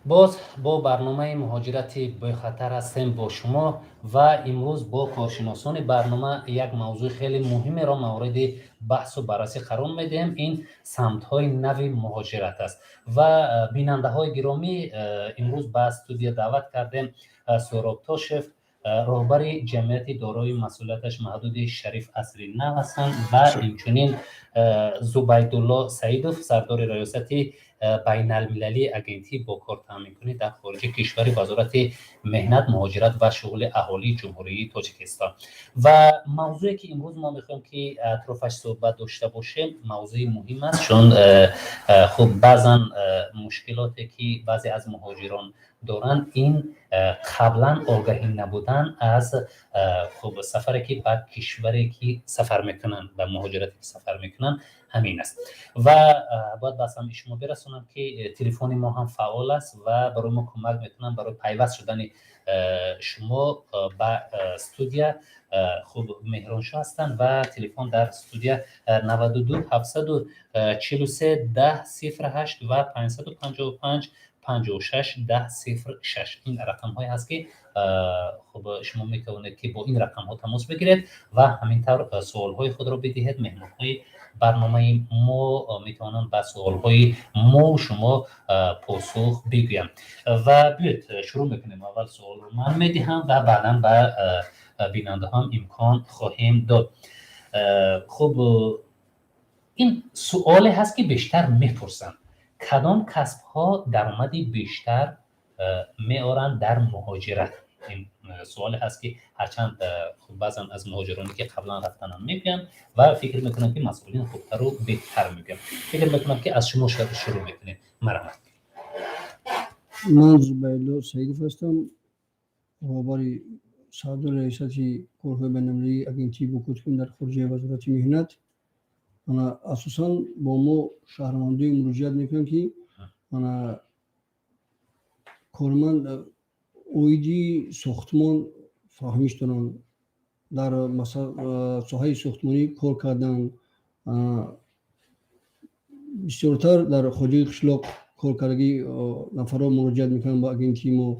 باز با برنامه مهاجرت بی خطر هستیم با شما و امروز با کارشناسان برنامه یک موضوع خیلی مهم را مورد بحث و بررسی قرار میدیم. این سمت های نوی مهاجرت است و بیننده های گرامی امروز به استودیو دعوت کردیم سهراب تاشف، رهبر جمعیت دارای مسئولیتش محدود شریف عصری نو هستند و همچنین زبیدالله سعیدوف، سردار ریاست بین المللی اگنتی با کار تامین کنی در خارج کشور، وزارت مهنت، مهاجرت و شغل اهالی جمهوری تاجیکستان. و موضوعی که امروز ما میخوایم که اطرافش صحبت داشته باشیم موضوع مهم است، چون خب بعضا مشکلاتی که بعضی از مهاجران دارن این قبلا آگاهی نبودن از خب سفری که بعد کشوری که سفر میکنن و مهاجرتی که سفر میکنن همین است. و باید بحثم شما برسونم که تلفن ما هم فعال است و برای ما کمک میکنن برای پیوست شدن شما به استودیو. خب مهرانشاه هستند و تلفن در استودیو 92 743 1008 و 555 56 1006. این رقم های هست که خب شما میتونید که با این رقم ها تماس بگیرید و همینطور سوال های خود را بدهید. مهمان های برنامه ما میتونن به سوال های ما شما پاسخ بگویم. و بیاید شروع میکنیم. اول سوال رو من میدهم و بعدا به بیننده هم امکان خواهیم داد. خب این سوالی هست که بیشتر میپرسن کدام کسب ها درآمدی بیشتر میارن در مهاجرت؟ این سوال هست که هرچند خب بعضا از مهاجرانی که قبلا رفتن هم میگن و فکر میکنم که مسئولین خوبتر و بهتر میگن. فکر میکنم که از شما شروع میکنید. مرحبا. من زبیدالله سعیدوف هستم، رهبر سردار ریاست کارهای بین‌المللی اگنتی با کار در خارج وزارت مهنت. انا اساسا با ما شهروندی مراجعت میکنم که انا کارمند اویدی ساختمان فهمیش دارن، در مثلا ساحه ساختمانی کار کردن، بسیارتر در خارج قشلاق کار کردگی نفرها مراجعت میکنن با اگنتی ما.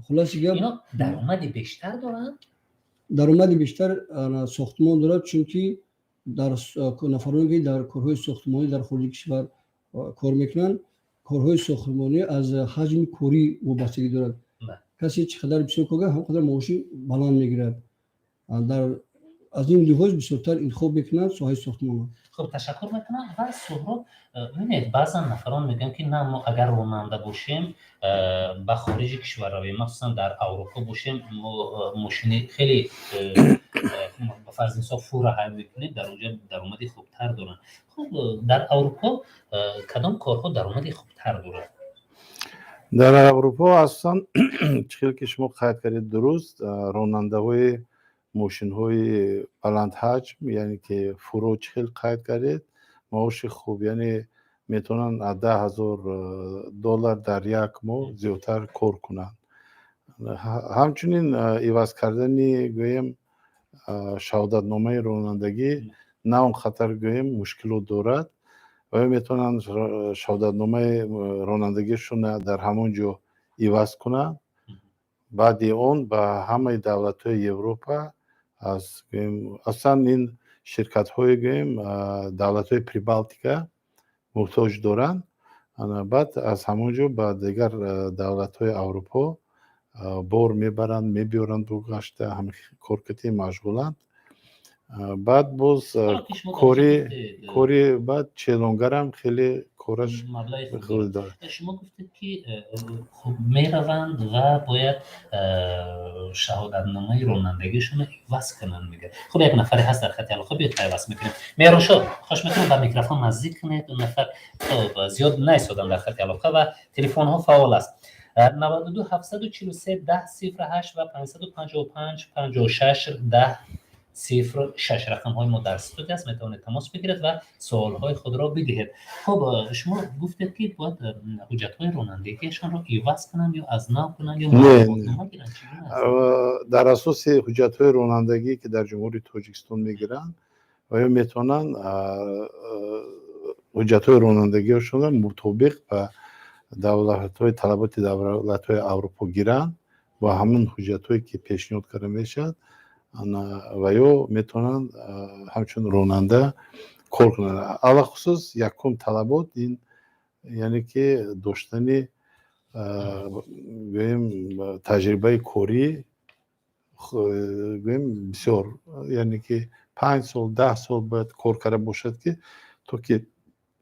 خلاص اینا درآمدی بیشتر دارن؟ درآمدی بیشتر ساختمان دارد، چون که در نفرانی که در کارهای ساختمانی در خارج کشور کار میکنن، کارهای ساختمانی از حجم کاری وابستگی دارد. کسی چقدر بسیار کار کنه همقدر معاشی بلند میگیرد. در از این لحاظ بسیارتر انتخاب میکنن ساحه ساختمان. خب تشکر میکنم. و سهراب، ببینید بعضا نفران میگن که نه ما اگر راننده باشیم به خارج کشور رویم، مخصوصا در اروپا باشیم، ماشین خیلی به فرض حساب فور حل میکنیم، در اونجا درآمدی خوبتر دارن. خب در اروپا کدام کارها درآمدی خوبتر دارن؟ در اروپا اصلا چیزی که شما قید کردید درست، راننده های ماشین های بلند حجم یعنی که فرو چخیل قید کردید معاش خوب، یعنی میتونن $10,000 در یک ماه زیادتر کار کنن. همچنین عوض کردن گویم شهادت نامه رانندگی نه اون خطر گویم مشکل دارد و میتونن شهادت نامه رانندگیشون در همون جا عوض کنن. بعد اون به همه دولت های اروپا اصلا این شرکت های دولت های پریبالتیکا محتاج دارن. بعد از همونجا به دیگر دولت های اروپا بار میبرند میبیارند دو گشته همه کارکتی مشغولند. بعد باز کوری بعد چلونگر هم خیلی کارش خیلی داره. شما گفتید که خب میروند و باید شهادت نامه رانندگیشون عوض کنن. میگه خب یک نفری هست در خط علاقه بیاد عوض میکنه. مهرانشاه خواهش میکنم به میکروفون نزدیک کنید. دو نفر زیاد نایستادن در خط علاقه و تلفن ها فعال است. 92 743 1008 و 555 56 10 06 رقم‌های ما در استودیو است، میتونید تماس بگیرید و سوال‌های خود را بدهید. خب شما گفتید که باید حجت‌های رانندگیشان را عوض کنن یا از نو کنن یا معلوماتنامه گیرن، چگونه است؟ در اساس حجت‌های رانندگی که در جمهوری تاجیکستان میگیرن و یا میتونن حجت‌های رانندگیشون مطابق به دولت‌های طلبات دولت‌های اروپا گیرن و همون حجت‌هایی که پیشنهاد کرده میشد و یا میتونن همچون راننده کار کنن. علاوه خصوص یکم طلبات این یعنی که داشتن تجربه کاری بسیار یعنی که 5 سال 10 سال باید کار کرده باشد که تو که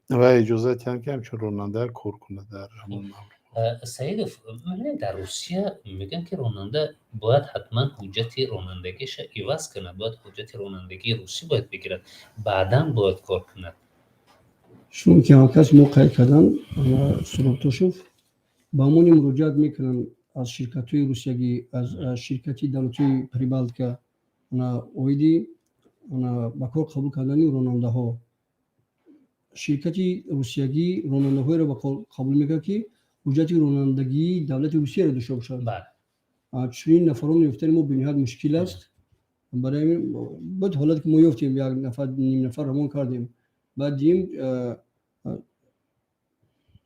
و اجازه تن که همچون راننده کار کنه در همون مورد. سعید می‌بینید در روسیه میگن که راننده باید حتما حجت رانندگیش عوض کنه، باید حجت رانندگی روسی باید بگیرد، بعداً باید کار کنه. چون که هم کس موقع کردن سروبتوشوف با همونی مراجعت میکنن از شرکت‌های روسیایی، از شرکتی دولتی پریبالت که اویدی با کار قبول کردن راننده ها، شرکتی روسیایی راننده های را قبول میکنه که حجت رانندگی دولت روسیه را داشته باشند. بله. چنین نفران یافتن ما به نهایت مشکل است. برای بعد حالت که ما یافتیم یک نفر نیم نفر رمان کردیم، بعد دیم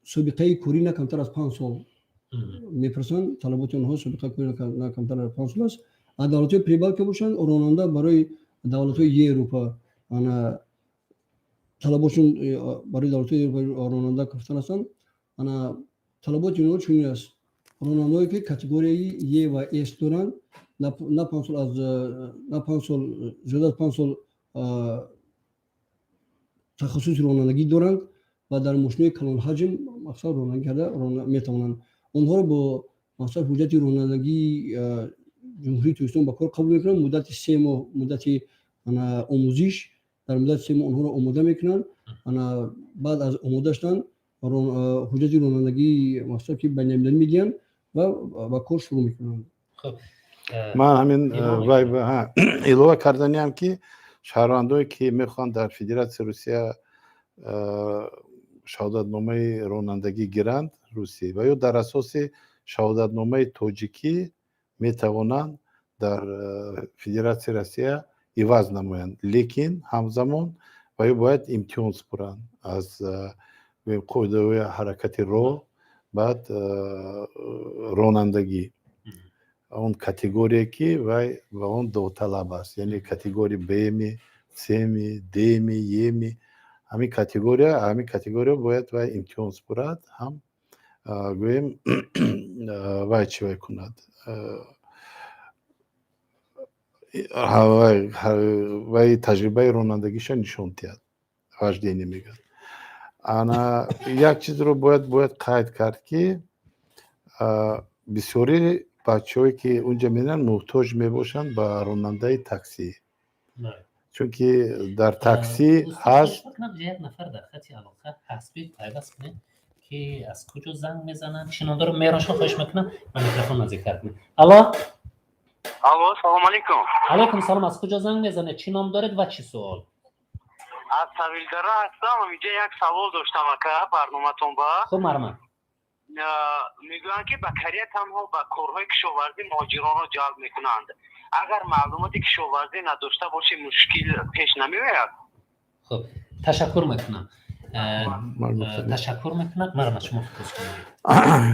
سابقه کاری نه کمتر از 5 سال میپرسن، طلبات اونها سابقه کاری نه کمتر از 5 سال است. دولت‌های پریبال که باشن راننده برای دولت‌های اروپا انا طلباتشون برای دولت‌های راننده گفتن هستن. انا طلبات اونها چون است راننده‌ای که کاتگوری ای و اس دارن نه 5 سال از نه 5 سال زیاد از 5 سال تخصص رانندگی دارند و در ماشین کلان حجم مقصد رانندگی کرده میتوانند اونها رو با مقصد حجت رانندگی جمهوری ترکستان با کار قبول میکنن. مدت 3 ماه مدت آموزش، در مدت 3 ماه اونها رو آماده میکنن. بعد از آماده شدن حجت رانندگی مقصد که بین الملل میدین و با کار شروع میکنن. خب من همین ایلوه کردنی هم که شهروندایی که میخوان در فدراسیون روسیه شهادتنامه رانندگی گیرند روسیه و یا در اساس شهادتنامه تاجیکی میتوانند در فدراسیون روسیه عوض نمایند، لیکن همزمان و یا باید امتحان سپرند از قاعده حرکت راه، بعد رانندگی اون کاتگوری که و اون داوطلب است، یعنی کاتگوری بیمی، سیمی، دیمی، یمی، همین کاتگوری باید و امتحان سپرد هم گویم و چی کند و تجربه رانندگیش نشون دهد وجدانی میگه. انا یک چیز رو باید قید کرد که بسیاری بچه‌هایی که اونجا میرن محتاج میباشن با راننده تاکسی، چون که در تاکسی هست. یک نفر در خط علاقه هست، پیوست کنید که از کجا زنگ میزنن، شنونده رو میراشون خواهش میکنم من میکروفون نزدیک کنید. الو سلام علیکم. علیکم سلام. از کجا زنگ میزنه، چی نام دارید و چی سوال؟ از سویلدره هستم. اینجا یک سوال داشتم که برنامه‌تون با خب مرحبا. میگویند که به کریه تنها به کارهای کشاورزی مهاجران را جلب میکنند. اگر معلومات کشاورزی نداشته باشه مشکل پیش نمیاد؟ خب تشکر میکنم. مرحبا شما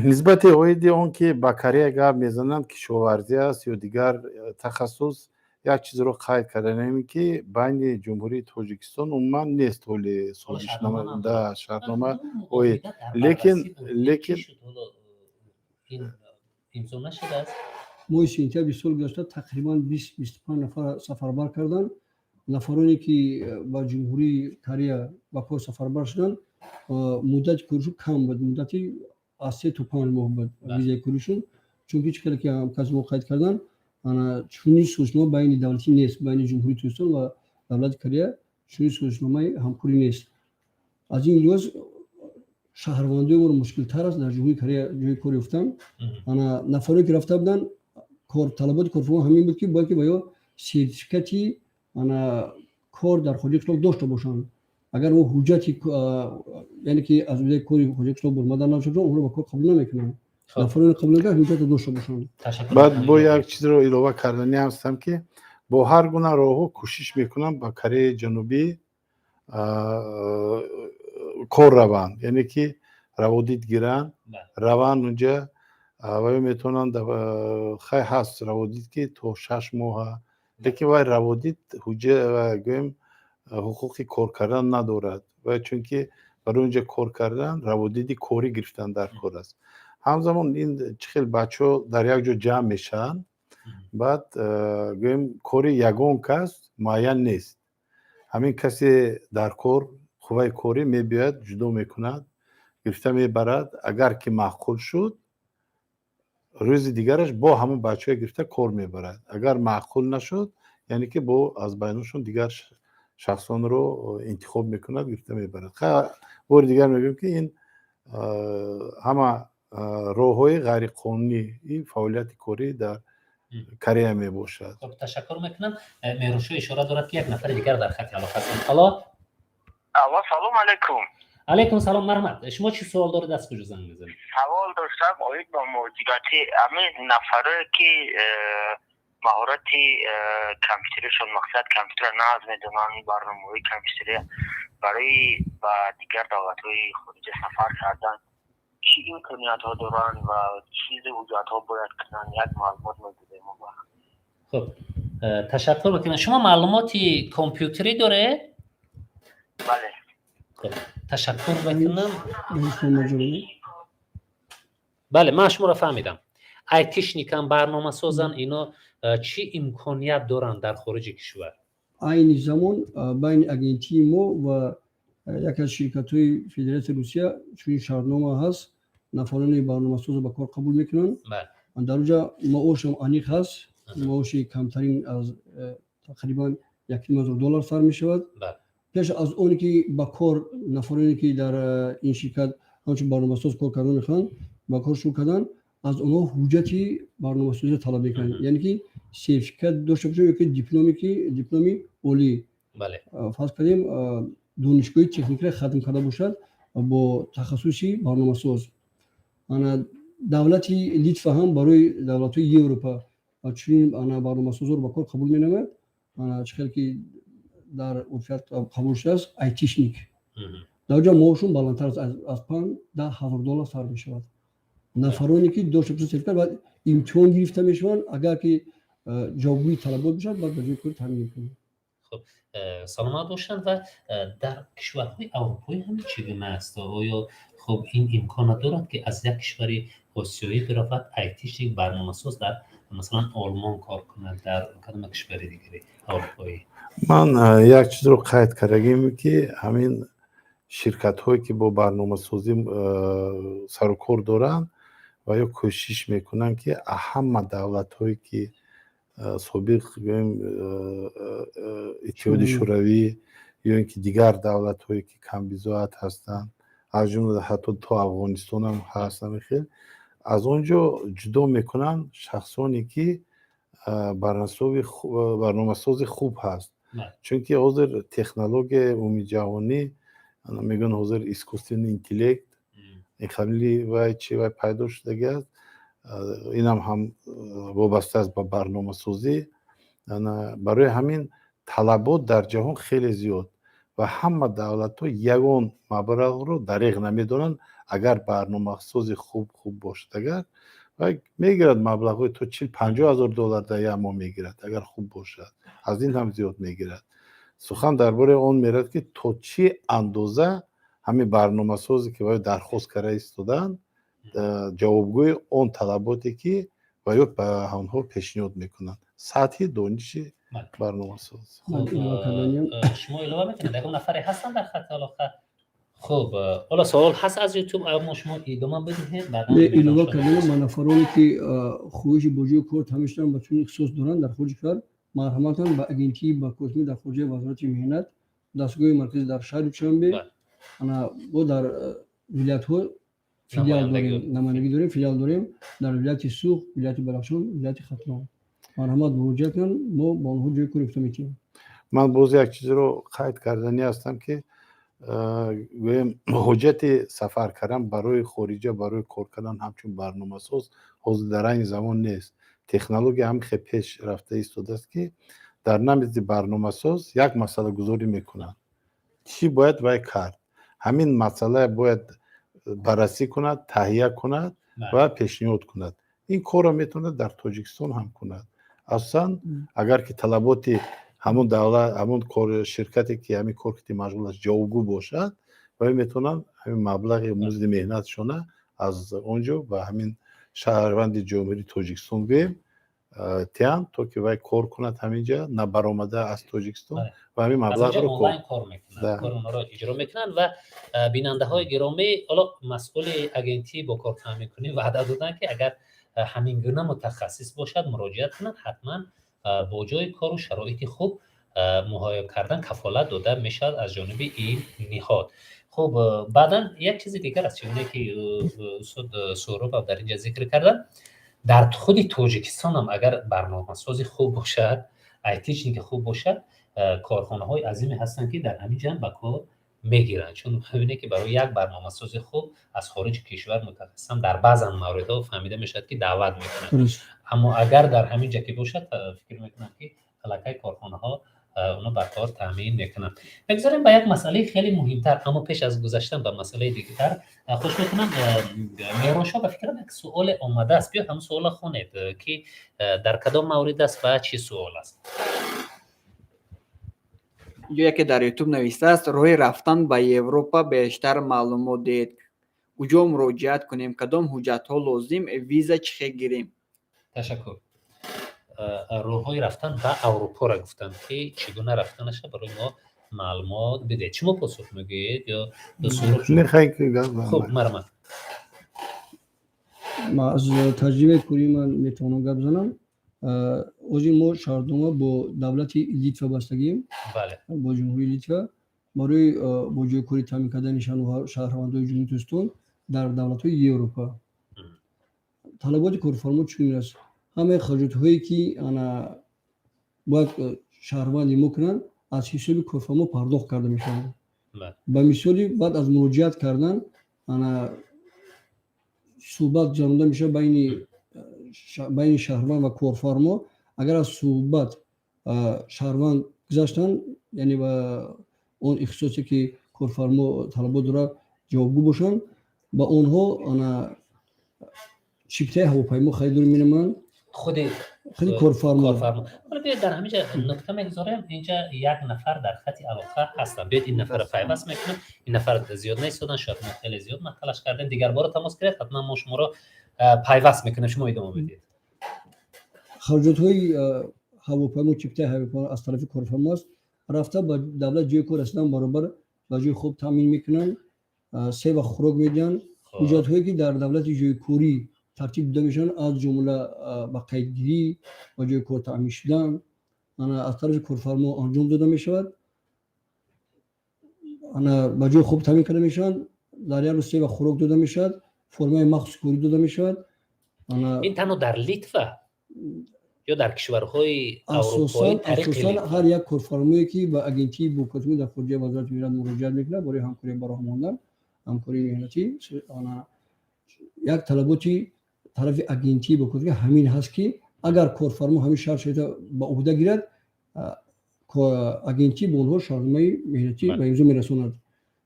نسبت اوید اون که به کریه گپ میزنند کشاورزی است یا دیگر تخصص، یک چیز رو قید کردن که بین جمهوری تاجیکستان عموما نیست ولی سازشنامه در شرطنامه اوید، لیکن امضا نشده است. ما سینتر 20 سال گذشته تقریبا 20-25 نفر سفربر کردن. نفرانی که با جمهوری کره با کار سفربر شدن مدت کارشون کم بود، مدتی از 3 تا 5 ماه بود ویزای کارشون، چون چیکار که هم کس موقعیت کردن چونی سازمان بین دولتی نیست، بین جمهوری ترکستان و دولت کره چونی سازمان همکاری نیست. از این لحاظ شهروندی ما مشکل تر است در جمهوری کره جای کار یافتن. نفری که رفته بودن کار طلبات کارفرما همین بود که باید که باید سرتیفیکاتی انا کار در خارج کشور داشته باشند اگر او حجتی یعنی که از وی کاری خارج کشور برمدن نشده اون رو به کار قبول نمیکنن نفران قبول نمیکنن حجت داشته باشند بعد با یک چیز رو اضافه کردنی هستم که با هر گونه راهو کوشش میکنم با کره جنوبی کار روند یعنی که روادید گیرن روند اونجا و میتونن خیلی هست روادید که تو 6 ماه لیکن وای روادید حجه و گویم حقوقی کار کردن ندارد و چون که برای اونجا کار کردن روادیدی کاری گرفتن در کار است همزمان این خیلی بچه در یک جا جمع میشن بعد گویم کاری یگان کس معین نیست همین کسی در کار خوبه کاری میبیاد جدا میکند گرفته میبرد اگر که معقول شد روز دیگرش با همون بچه گرفته کار میبرد اگر معقول نشد یعنی که با از بینشون دیگر شخصان رو انتخاب میکند گرفته میبرد خیلی بار دیگر میگم که این همه راه های غیر قانونی این فعالیت کاری در کره می باشد. خب تشکر میکنم. مهرشو اشاره دارد که یک نفر دیگر در خط علاقه است. حالا سلام علیکم. علیکم سلام مرحمت. شما چی سوال دارید از کجا زنگ میزنید؟ سوال داشتم اوید با موجودات همین نفره که مهارتی کامپیوترشون مقصد کامپیوتر نصب میدونن برنامه‌های کامپیوتری برای و دیگر دولت‌های خارج سفر کردن چی امکانیات‌ها دارن و چیز وجودها باید کنن یک معلومات میده ما. خب تشکر میکنم. شما معلوماتی کامپیوتری داره؟ بله. خب تشکر میکنم. بله من شما را فهمیدم. آیتیشنیکان برنامه سازن اینا چی امکانیت دارن در خارج کشور؟ این زمان بین اگنتی ما و یک از شرکت‌های فدراسیون روسیه چون شرطنامه هست نفران برنامه ساز به کار قبول میکنن. بله. در اونجا معاش هم انیق هست. معاش کمترین از تقریبا $1,000 سر می شود. بله. پیش از اون که با کار نفرانی که در این شرکت همچون برنامه ساز کار کردن میخوان با کار شروع کردن از اونها حجتی برنامه سازی طلب میکنن یعنی که سرتیفیکات داشته باشه که دیپلمی عالی. بله. فرض کنیم دانشگاه تکنیکی ختم کرده باشد با تخصصی برنامه ساز. انا دولتی لیتوا هم برای دولت‌های اروپا چون انا برنامه ساز رو با کار قبول مینامد. انا چقدر که در عرفیت قبول شده است آیتیشنیک. در اونجا معاششون بالاتر از $10,000 سر می شود. نفرانی که داشته باشه سرتیفیکات بعد امتحان گرفته میشوند اگر که جوابی طلبات باشد بعد به جای کار تامین میکنند. خب سلامت باشند و در کشورهای اروپایی هم چگونه است؟ آیا خب این امکان دارد که از یک کشور آسیایی برود آیتیشنیک برنامه‌ساز در مثلا آلمان کار کند در کدام کشور دیگری اروپایی؟ من یک چیز رو قید کردم که همین شرکت هایی که با برنامه سازی سر و کار دارن و یا کوشش میکنن که همه دولت هایی که سابق اتحادیه شوروی یا اینکه دیگر دولت هایی که کم بی‌ضابط هستن از جمله حتی تا افغانستان هم هستن خیلی از اونجا جدا میکنن شخصانی که برنامه ساز خوب هست چون که حاضر تکنولوژی عمومی جهانی میگن حاضر اسکوستین اینتلیکت این خیلی و چی و پیدا شده است این هم وابسته است با برنامه سازی برای همین طلبات در جهان خیلی زیاد و همه دولت ها یگان مبلغ رو دریغ نمیدونن اگر برنامه ساز خوب باشد اگر و میگیرد مبلغ تو 40-50 $50,000 در یک ماه میگیرد اگر خوب باشد از این هم زیاد میگیرد. سخن درباره اون میرد که تو چی اندازه همین برنامه سازی که باید درخواست کرده ایستادن جوابگوی اون طلباتی که باید به آنها پیشنهاد میکنن سطحی دانش برنامه ساز. شما الهام میکنید اگر نفری هستن در خط علاقه خب حالا سوال هست از یوتیوب اما شما ادامه بدید بعدا الهام کردن من نفرانی که خواهش بوجی کورت همیشه با چون اختصاص دارن در خارج کار مرحمتاً با اگنتی با کوچمی در خارج وزارت مهنت دستگاه مرکزی در شهر چنبه انا با در ولایت ها فیلیال داریم نمایندگی داریم فیلیال داریم در ولایت سوخ ولایت بدخشان ولایت ختلان مرحمت بوجی کن ما با اونها جای کار افتاد میکنیم. من باز یک چیزی رو قید کردنی هستم که گویم حجت سفر کردن برای خارجه برای کار کردن همچون برنامه ساز حاضر در این زمان نیست. تکنولوژی هم خیلی پیش رفته ایستاده است که در نمید برنامه ساز یک مسئله گذاری میکنند. چی باید کرد؟ همین مسئله باید بررسی کند، تهیه کند و پیشنهاد کند. این کار را میتونه در تاجیکستان هم کند. اصلا اگر که طلبات همون دولت همون کار شرکتی که همین کار که مشغول است جاوگو باشد و میتونن همین مبلغ مزد مهنتشون از اونجا و همین شهروند جمهوری تاجیکستان بیم تیان تو که وای کار کند همینجا نه برآمده از تاجیکستان و همین مبلغ رو کار میکنن، کار اونا رو اجرا میکنن و بیننده های گرامی، حالا مسئول اگنتی با کار تامین کنی وعده دادن که اگر همین گونه متخصص باشد مراجعت کنند، حتما با جای کار و شرایط خوب مهیا کردن کفالت داده میشد از جانب این نهاد. خب بعدا یک چیز دیگر است چیزی که استاد سهراب در اینجا ذکر کردن، در خود تاجیکستان هم اگر برنامه سازی خوب باشد، ایتیشنگ خوب باشد، کارخانه های عظیمی هستند که در همین جنب به کار میگیرن. چون ببینید که برای یک برنامه سازی خوب از خارج کشور متخصص در بعضی موارد فهمیده میشد که دعوت میکنن، اما اگر در همین جا که باشد فکر میکنم که علاقه کارخانه ها اونا بر کار تامین میکنن. بگذاریم به یک مسئله خیلی مهمتر، اما پیش از گذشتن به مسئله دیگر خوش میکنم میرانشاه به فکرم یک سوال آمده است، بیاد همون سوال خونید که در کدام مورد است و چی سوال است. جایی که در یوتیوب نوشته است روی رفتن به اروپا بیشتر معلومات دید، کجا مراجعت کنیم، کدام حجت ها لازم، ویزا چه گیریم؟ تشکر. راههای رفتن به اروپا را گفتم که چگونه رفتنش برای ما معلومات بده. شما پاسخ میگید یا خب مرمت ما از تجربه کوری من میتونم گپ بزنم. ما شهردوما با دولت لیتوا بستگیم. بله. با جمهوری لیتوا برای با جای کاری تامین کردن شهروندان جمهوری تاجیکستان در دولت‌های اروپا. طلبات کارفرما چون است همه خرجات هایی که انا باید شهروندی میکنن از حساب کارفرما پرداخت کرده میشن. به مثالی بعد از مراجعت کردن انا صحبت جانونده میشه بین شهروند و کارفرما. اگر از صحبت شهروند گذاشتن یعنی با اون اختصاصی که کارفرما طلبات داره جوابگو باشن، با اونها انا شیفته هواپیما خریدار می‌نمن خود کارفرما. حالا بیاید در همینجا نکته میگذارم، اینجا یک نفر در خط علاقه هستن، بیاید این نفر پیوست میکنم. این نفر زیاد نیستن، شاید ما خیلی زیاد تلاش کردن، دیگر بار تماس گرفت، حتما ما شما رو پیوست میکنیم، شما ادامه بدید. خرجات های هواپیما شیفته هواپیما از طرف کارفرما است، رفته با دولت جای کار رسیدن برابر با جای خوب تامین میکنن، سه وقت خوراک میدن. حجت هایی که در دولت جای کوری ترتیب داده میشن از جمله با قیدگیری و جای کار تامین شدن از طرف کارفرما انجام داده میشود. با جای خوب تامین کرده میشن، در یک روز سه وقت خوراک داده میشد، فرمای مخصوص کوری داده میشود. این تنها در لیتوا یا در کشورهای اروپایی اساسا هر یک کارفرمایی که با اگنتی بوکاتمی در خارجه وزارت ایران مراجعه میکنه برای همکاری با راهماندن همکاری مهنتی، یک طلباتی طرف اگنتی بوکاتمی همین هست که اگر کارفرما همین شرط با عهده گیرد، اگنتی به اونها شرطنامه مهنتی به امضا میرساند.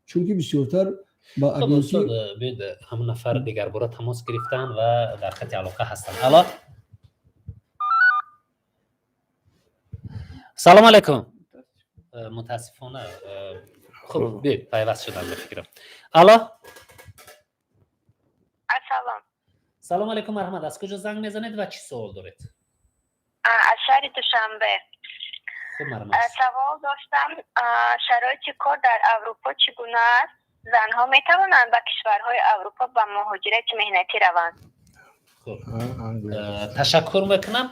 چون که بسیارتر با اگنتی همون نفر دیگر بار تماس گرفتن و در خط علاقه هستن. الو سلام علیکم. متاسفانه خب بیاید پیوست شدن به فکرم. الو سلام علیکم مرحمت، از کجا زنگ میزنید و چی سوال دارید؟ از شهر دوشنبه. خب مرحمت. سوال داشتم شرایط کار در اروپا چگونه است؟ زنها میتوانند به کشورهای اروپا به مهاجرت مهنتی روند؟ خب تشکر میکنم.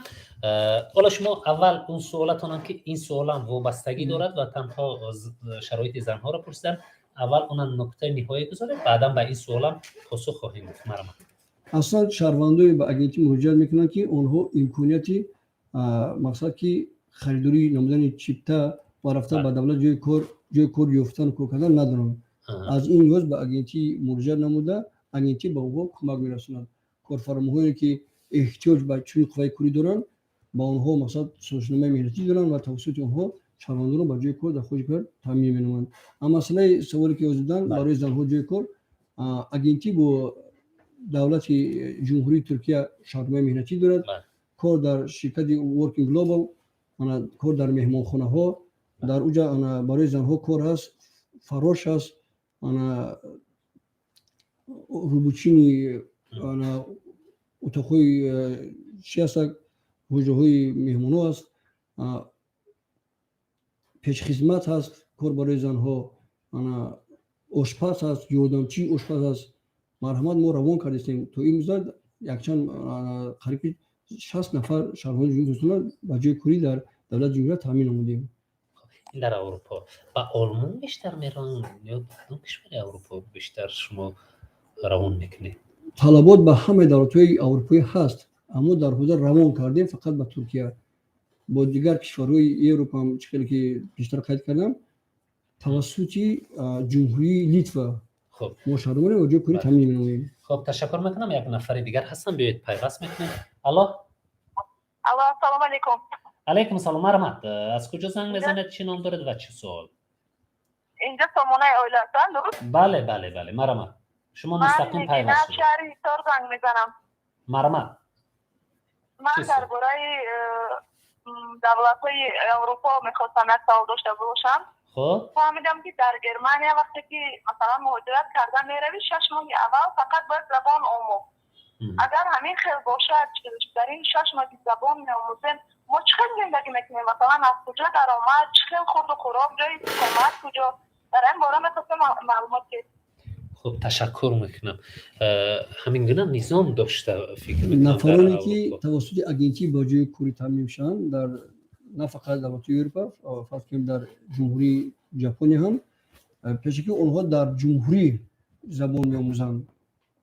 حالا شما اول اون سوالتون که این سوال هم وابستگی دارد و تنها شرایط زنها را پرسیدن، اول اون نکته نهایی گذارید، بعدا به این سوال هم پاسخ خواهیم گفت. مرحمت. اصلا شهروندای به اگنتی مراجعه میکنن که اونها امکانیتی مقصد که خریداری نمودن چیپتا و رفتن به دولت جای کار یافتن کار کردن ندارن. از این روز به اگنتی مراجعه نموده، اگنتی به اونها کمک میرسوند. کارفرماهایی که احتیاج به چنین قوه کاری دارن با اونها مثلا سازنامه مهنتی دارن و توسط اونها شهروندان رو به جای کار در خارج کار تامین می‌نمایند. اما مسئله سوالی که وزیدن برای زنها جای کار اگنتی با دولت جمهوری ترکیه شهرنامه مهنتی دارد. کار در شرکت ورکینگ گلوبال، کار در مهمانخانه ها، در اونجا برای زنها کار هست، فراش هست، روبوچینی، اتاقهای چی هست، حجره های مهمانو هست، پیش خدمت هست، کار برای زنها، آشپز هست، یاردمچی آشپز هست. مرحمت ما روان کردیم تو این مزد یکچند قریب 60 نفر شهروند جمهوری با جای کاری در دولت جمهوری تامین نمودیم. این در اروپا با آلمان بیشتر میرن یا دو کشور اروپا بیشتر شما روان میکنید؟ طلبات به همه دولت‌های اروپایی هست، اما در حوزه روان کردیم فقط به ترکیه. با دیگر کشورهای اروپا هم چیزی که بیشتر قید کردم توسط جمهوری لیتوا خب ما شهرمان و جای کاری تامین می‌نماییم. خب تشکر میکنم. یک نفر دیگر هستن، بیایید پیوست میکنیم. الو سلام علیکم. علیکم سلام. مرحمت. از کجا زنگ میزنید؟ چی نام دارید و چه سوال؟ اینجا سامانه اویل هستن درست؟ بله مرحمت. شما مستقیم پیوست من شدید. شهر هیستار زنگ میزنم. مرحمت. من درباره دولت‌های اروپا میخواستم یک سوال داشته باشم. خب فهمیدم که در گرمانیا وقتی که مثلا مهاجرت کردن میروی 6 ماه اول فقط باید زبان آموز. اگر همین خیلی باشد در این 6 ماه زبان میآموزیم ما چقدر زندگی میکنیم؟ مثلا از کجا درآمد، چقدر خورد و خوراک، جای اقامت کجا؟ در این باره میخواستم معلومات بدید. خب تشکر میکنم. همین گونه نظام داشته فکر میکنم نفرانی که توسط اگنتی با جای کاری تامین میشن در نه فقط در اروپا، فقط در جمهوری ژاپن هم پیش که اونها در جمهوری زبان میآموزند،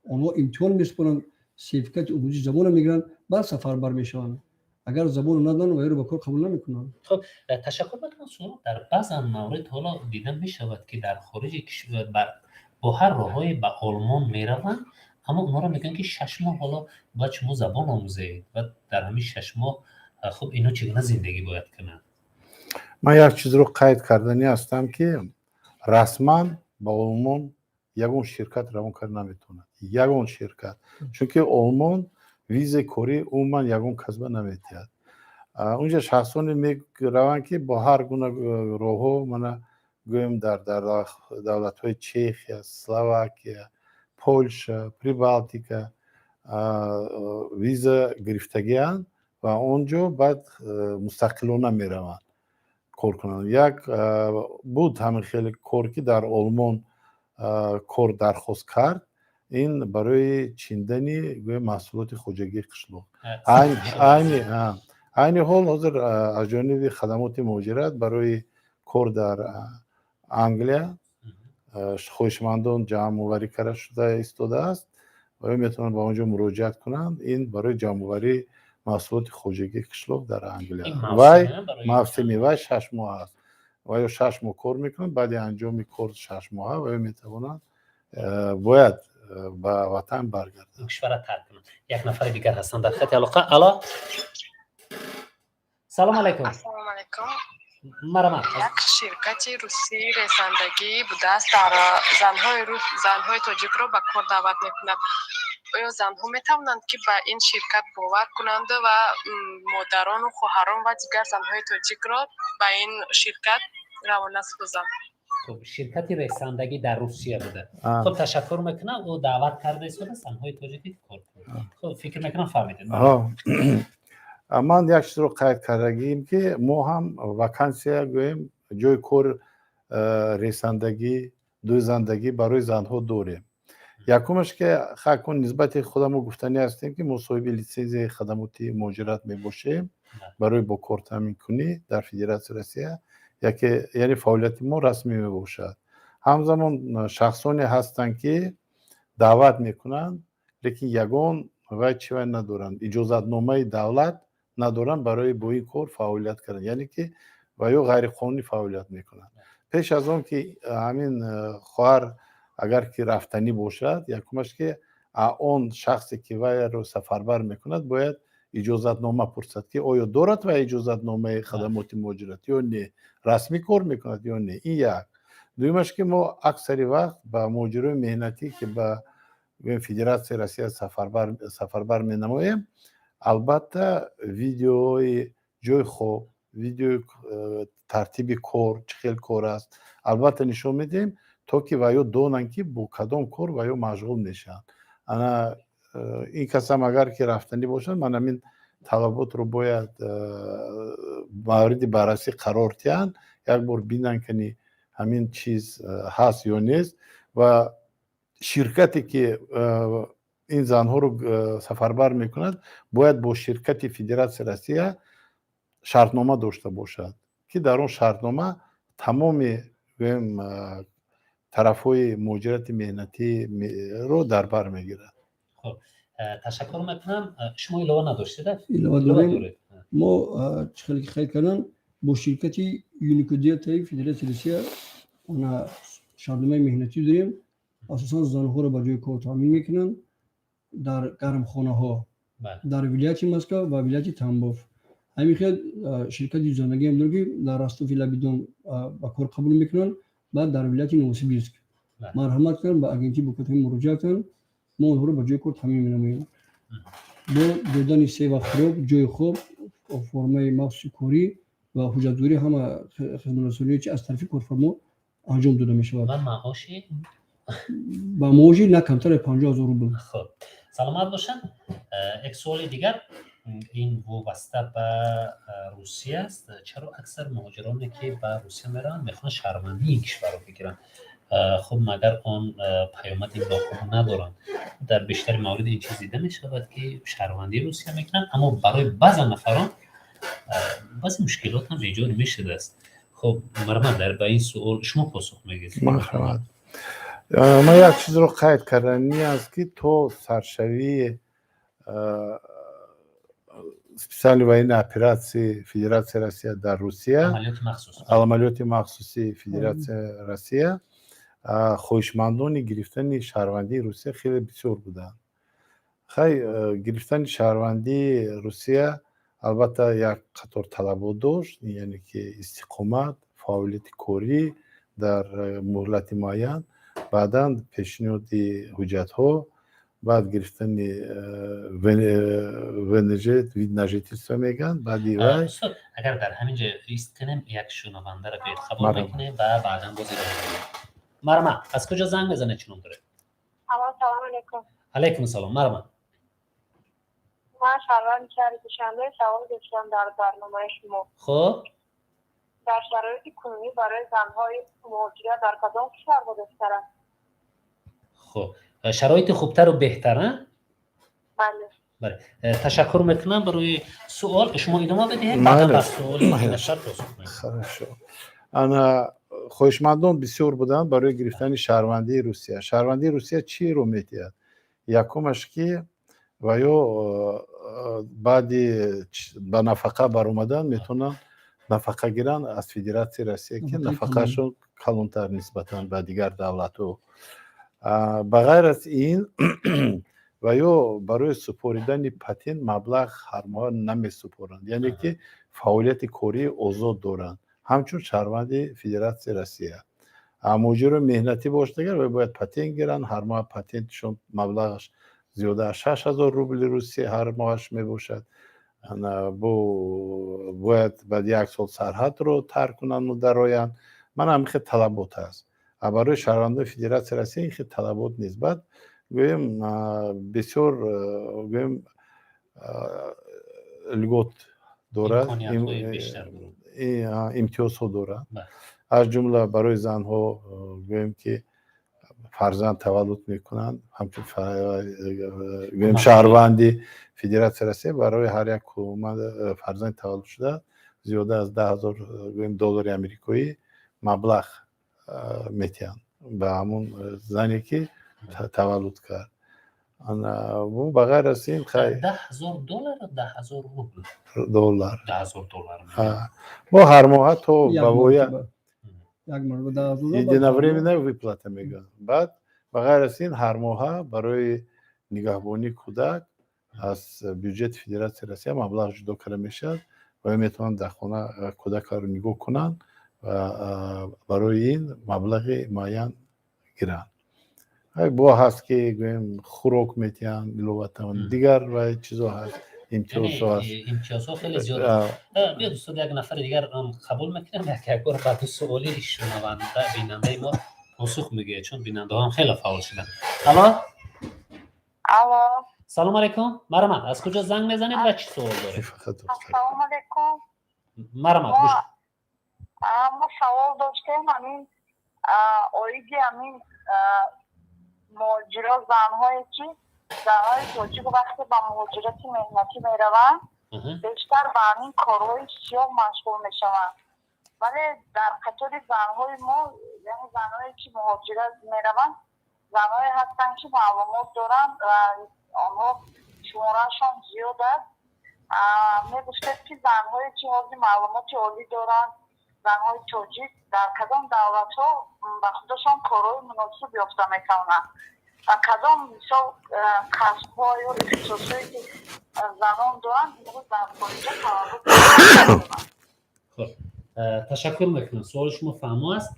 اونها امتحان میسپارند، سرتیفیکات آموزش زبان میگیرن، بعد سفربر میشن. اگر زبان ندارن و با کار قبول نمیکنن. خب تشکر میکنم. در بعض موارد حالا دیدن میشود که در خارج کشور با هر راهی به آلمان میروند، اما اونا رو میگن که 6 ماه حالا باید شما زبان آموزید و در همین 6 ماه خب اینا چگونه زندگی باید کنن؟ من یک چیز رو قید کردنی هستم که رسما با آلمان یگون شرکت روان کرد نمیتونه، یگون شرکت، چون که آلمان ویزه کاری عموما یگون کسب نمیتید. اونجا شخصانی میروند که با هر گونه راهو من گویم در دولت‌های چخیا، اسلواکیا، پولشا، پریبالتیکا ویزا گرفتگی‌اند و اونجا بعد مستقلانه میروند کار کنند. یک بود همین خیلی کار که در آلمان کار درخواست کرد، این برای چیندنی محصولات خوجگی قشلاق. عین حال حاضر از جانب خدمات مهاجرت برای کار در انگلیا خویشمندان جمع آوری کرده شده ایستاده است و میتونن با اونجا مراجعت کنند. این برای جمع آوری محصولات خوجگی قشلاق در انگلیا و موسمی و 6 ماه است و یا 6 ماه کار میکنن، بعد انجام کار 6 ماه و میتونن باید به وطن برگردن، کشور ترک کنن. یک نفر دیگر هستن در خط علاقه. الو سلام علیکم. السلام علیکم. مرحبا. یک شرکت روسی رساندگی بوده است در زنهای تاجیک را به کار دعوت میکند. آیا زنها میتوانند که به این شرکت باور کنند و مادران و خواهران و دیگر زنهای تاجیک را به این شرکت روانه سازند؟ خب شرکت رساندگی در روسیه بوده. خب تشکر میکنم و دعوت کرده است زنهای تاجیکی کار کنند. خب فکر میکنم فهمیدید. من یک چیز رو قید کردگیم که ما هم وکانسیا گویم جای کار رساندگی دوزندگی برای زنها داریم. یکمش که خاکون نسبت خودمو گفتنی هستیم که مصاحب لیسانس خدماتی مهاجرت میباشیم برای با کار تامین کنی در فدراسیون روسیه، یعنی فعالیت ما رسمی میباشد. همزمان شخصانی هستند که دعوت میکنند لیکن یگان و چیزی ندارند، اجازت نامه دولت ندارن برای با این کار فعالیت کردن، یعنی که و یا غیر قانونی فعالیت میکنند. پیش از اون که همین خواهر اگر که رفتنی باشد یکمش که اون شخصی که وی رو سفربر میکند باید اجازت نامه پرسد که آیا دارد و اجازت نامه خدمات مهاجرت یا نه، رسمی کار میکند یا نه. این یک. دویمش که ما اکثر وقت با مهاجرای مهنتی که با فدراسیون روسیه سفربر می نماییم، البته ویدیوی جای خوب، ویدیو ترتیب کار چه خیلی کار است البته نشون میدیم تا که ویا دونن که با کدام کار ویا مشغول میشن. انا این کسام اگر که رفتنی باشن من همین طلبات رو باید مورد بررسی قرار تیان، یک بار بینن که همین چیز هست یا نیست و شرکتی که این زنها رو سفربر میکند باید با شرکت فدراسیون روسیه شرطنامه داشته باشد که در اون شرطنامه تمام طرفهای مهاجرت مهنتی رو در بر میگیرد. خب تشکر میکنم. شما علاوه نداشتید؟ علاوه داریم. ما خیلی کردن با شرکت یونیکودیا تای فدراسیون روسیه اون شرطنامه مهنتی داریم. اساساً زنها رو به جای کار تامین میکنن در گرمخانه ها در ولایت مسکو و ولایت تامبوف. همین خیلی شرکت زندگی هم داریم در راستوف لبیدون با کار قبول میکنن. بعد در ولایت نوسیبیرسک مرحمت کردن با اگنتی بکتیم مراجعه کردن ما اونها رو به جای کار تامین می‌نماییم. با دادن سه و خوب جای خوب فرمای مخصوص کوری و حجت‌داری همه خدمت رسانی که از طرف کارفرما انجام داده میشه. و معاشی با معاشی نه کمتر 50000 روبل. خب سلامت باشن. یک سوال دیگر این وابسته به روسیه است. چرا اکثر مهاجرانی که به روسیه میرن میخوان شهروندی این کشور رو بگیرن؟ خب مگر آن پیامد این خوب ندارن؟ در بیشتر موارد این چیز دیده میشود که شهروندی روسیه میکنن اما برای بعض نفران بعضی مشکلات هم ایجاد میشده است. خب مرحبا در به این سوال شما پاسخ میگید؟ مرحبا. ما یک چیز رو قید کردن است که تو سرشوی سپیسیال وین اپراسیون فدراسیون روسیه در روسیه عملیات مخصوصی فدراسیون روسیه خویشمندان گرفتن شهروندی روسیه خیلی بسیار بودند. خیلی گرفتن شهروندی روسیه البته یک قطار طلبات داشت، یعنی که استقامت، فعالیت کاری در مهلت معین، بعداً پیشنهاد حجت ها، بعد گرفتن ونژیتیسم میگن. بعدی اگر در همینجا ایست کنیم یک شنونده را بهت خبر میکنیم و بعداً بازی رو میکنیم. مرحبا، از کجا زنگ بزنه چنون داره؟ سلام علیکم. علیکم السلام. مرحبا. من شهروند شهر دوشنبه سوال داشتم در برنامه شما. خب در شرایط کنونی برای زنهای مهاجرت در کدام کشور بهتره؟ خب شرایط خوبتر و بهتره؟ بله. تشکر میکنم برای سوال. شما ادامه بدهید. بله. انا خویشمندان بسیار بودند برای گرفتن شهروندی روسیه. شهروندی روسیه چی رو میتید؟ یکمش که و یا بعدی به نفقه بر اومدن میتونن نفقه گیرن از فدراسیون روسیه که نفقه شون کلانتر نسبتا به دیگر دولت ها. بغیر از این و یا برای سپوریدن پاتین مبلغ هر ماه نمی سپورند، یعنی که فعالیت کاری آزاد دارند همچون شهروند فدراسیون روسیه. مهاجر مهنتی باشدگر و باید پاتین گیرن، هر ماه پاتینشون مبلغش زیاده از 6000 روبل روسیه هر ماهش می باشد. باید بعد یک سال سرحد رو ترک کنن و درآیند. من هم خیلی طلبات هست برای شهروندان فدراسیون روسیه. این خیلی طلبات نسبت گویم بسیار گویم لگوت دارد، امتیاز ها دارد. از جمله برای زن ها گویم که فرزند تولد میکنند همچون گویم شهروندی فدراسیون روسیه برای هر یک فرزند تولد شده زیاده از 10,000 دلار امریکایی مبلغ میتین به همون زنی که تولد کرد. بو بغیر از این خیلی $10,000 و $10,000 دلار $10,000 با هر ماه تو یک بابویا مرتبه یک مرتبه $10,000 ایده نوری میده ویپلاته میگن بعد بغیر از این هر ماه برای نگهبانی کودک از بودجت فدراسیون روسیه مبلغ جدا کرده میشه و میتونن در خانه کودک رو نگاه کنن و برای این مبلغ معین گیرن با هست که گویم خوراک میتین لواتن دیگر و چیزا هست امتیازها هست امتیازها خیلی زیاده بیا دوستان یک نفر دیگر قبول میکنم یک بار بعد سوالی شنونده بیننده ما پاسخ میگه چون بیننده هم خیلی فعال شدن. الو سلام علیکم مرحبا از کجا زنگ میزنید و چی سوال دارید؟ السلام علیکم مرحبا ما سوال داشتیم همین اویدی همین مهاجرا زنهایی که زنهای توجیه وقتی با مهاجرت مهنتی میروند بیشتر به همین کارهای سیاه مشغول میشوند ولی در قطار زنهای ما یعنی زنهایی که مهاجرت میروند زنهایی هستن که معلومات دارن و آنها شمارهشان زیاد است میگوشتید که زنهایی که حاضی معلومات عالی دارن زنهای توجیه در کدام دولت ها به خودشان کارهای مناسب یافته میتونن و کدام مثال کسب ها یا اختصاصی که زنان دارن امروز در خارجه توقف خب تشکر میکنم سوال شما فهمو است